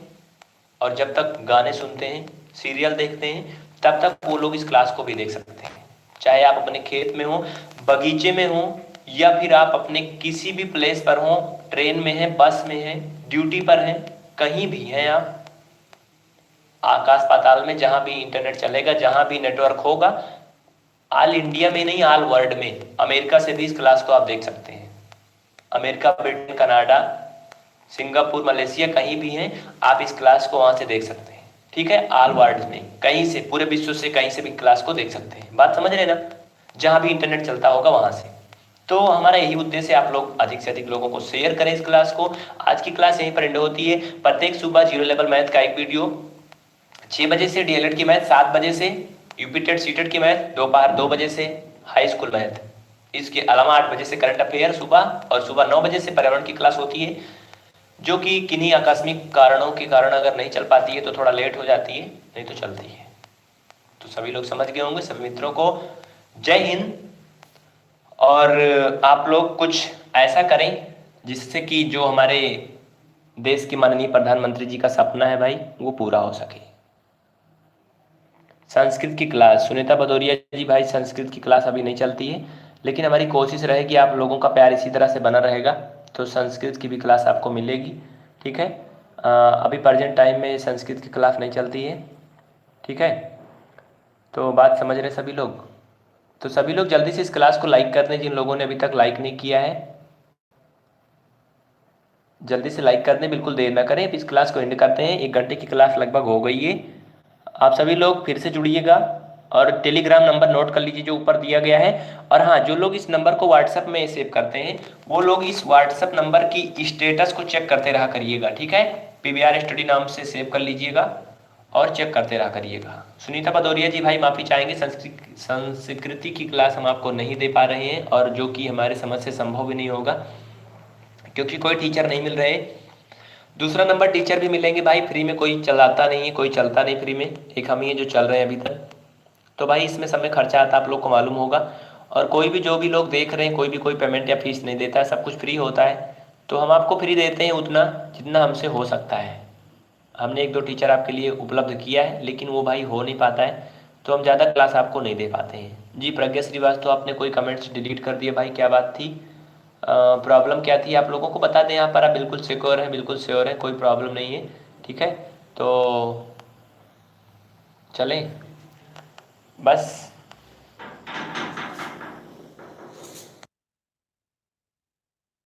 [SPEAKER 1] और जब तक गाने सुनते हैं, सीरियल देखते हैं, तब तक वो लोग इस क्लास को भी देख सकते हैं। चाहे आप अपने खेत में हो, बगीचे में हो, या फिर आप अपने किसी भी प्लेस पर हो, ट्रेन में है, बस में है, ड्यूटी पर है, कहीं भी हैं आप, आकाश पाताल में, जहां भी इंटरनेट चलेगा, जहां भी नेटवर्क होगा, ऑल इंडिया में नहीं, ऑल वर्ल्ड में, अमेरिका से भी इस क्लास को आप देख सकते हैं। America, Britain, Canada, Singapore, Malaysia, कहीं भी हैं आप इस क्लास को वहां से देख सकते हैं, ठीक है, ऑल वर्ल्ड में कहीं से, पूरे विश्व से कहीं से भी क्लास को देख सकते हैं। बात समझ रहे ना, जहां भी इंटरनेट चलता होगा वहां से। तो हमारा यही उद्देश्य है, आप लोग अधिक से अधिक लोगों को शेयर करें इस क्लास को। आज की क्लास यहीं पर एंड होती है। प्रत्येक सुबह जीरो लेवल मैथ का एक वीडियो 6 बजे से, डीएलएड की मैथ 7 बजे से, यूपी टेट सीटेट की मैथ दोपहर 2 बजे से, हाई स्कूल मैथ। इसके अलावा 8 बजे से करंट अफेयर सुबह, और सुबह 9 बजे से पर्यावरण की क्लास होती है, जो कि किन्हीं आकस्मिक कारणों के कारण अगर नहीं चल पाती है तो थोड़ा लेट हो जाती है, नहीं तो चलती है। तो सभी लोग समझ गए होंगे। सभी मित्रों को जय हिंद। और आप लोग कुछ ऐसा करें जिससे कि जो हमारे देश के माननीय प्रधानमंत्री जी का सपना है भाई, वो पूरा हो सके। संस्कृत की क्लास, सुनीता भदौरिया जी भाई, संस्कृत की क्लास अभी नहीं चलती है, लेकिन हमारी कोशिश रहेगी, आप लोगों का प्यार इसी तरह से बना रहेगा तो संस्कृत की भी क्लास आपको मिलेगी। ठीक है, अभी प्रेजेंट टाइम में संस्कृत की क्लास नहीं चलती है। ठीक है, तो बात समझ रहे सभी लोग। तो सभी लोग जल्दी से इस क्लास को लाइक कर दें, जिन लोगों ने अभी तक लाइक नहीं किया है जल्दी से लाइक कर दें, बिल्कुल देर ना करें। इस क्लास को एंड करते हैं, 1 घंटे की क्लास लगभग हो गई है। आप सभी लोग फिर से जुड़िएगा और टेलीग्राम नंबर नोट कर लीजिए जो ऊपर दिया गया है। और हाँ, जो लोग इस नंबर को व्हाट्सएप में सेव करते हैं वो लोग इस व्हाट्सएप नंबर की स्टेटस को चेक करते रहा करिएगा। ठीक है, पीवीआर स्टडी नाम से सेव कर लीजिएगा और चेक करते रहा करिएगा। सुनीता भदौरिया जी भाई माफ़ी चाहेंगे, संस्कृति की क्लास हम आपको नहीं दे पा रहे हैं, और जो कि हमारे समझ से संभव भी नहीं होगा क्योंकि कोई टीचर नहीं मिल रहे। दूसरा नंबर टीचर भी मिलेंगे भाई, फ्री में कोई चलाता नहीं है, कोई चलता नहीं फ्री में, एक हम ही है जो चल रहे हैं अभी तक। तो भाई इसमें समय खर्चा आता है, आप लोग को मालूम होगा। और कोई भी, जो भी लोग देख रहे हैं, कोई भी कोई पेमेंट या फीस नहीं देता है, सब कुछ फ्री होता है। तो हम आपको फ्री देते हैं उतना जितना हमसे हो सकता है। हमने 1-2 टीचर आपके लिए उपलब्ध किया है, लेकिन वो भाई हो नहीं पाता है, तो हम ज़्यादा क्लास आपको नहीं दे पाते हैं। जी प्रज्ञा श्रीवास्तव, आपने कोई कमेंट्स डिलीट कर दिए भाई, क्या बात थी? प्रॉब्लम क्या थी आप लोगों को बता दें। यहाँ पर आप बिल्कुल सिक्योर हैं, बिल्कुल श्योर हैं, कोई प्रॉब्लम नहीं है। ठीक है, तो चलें बस।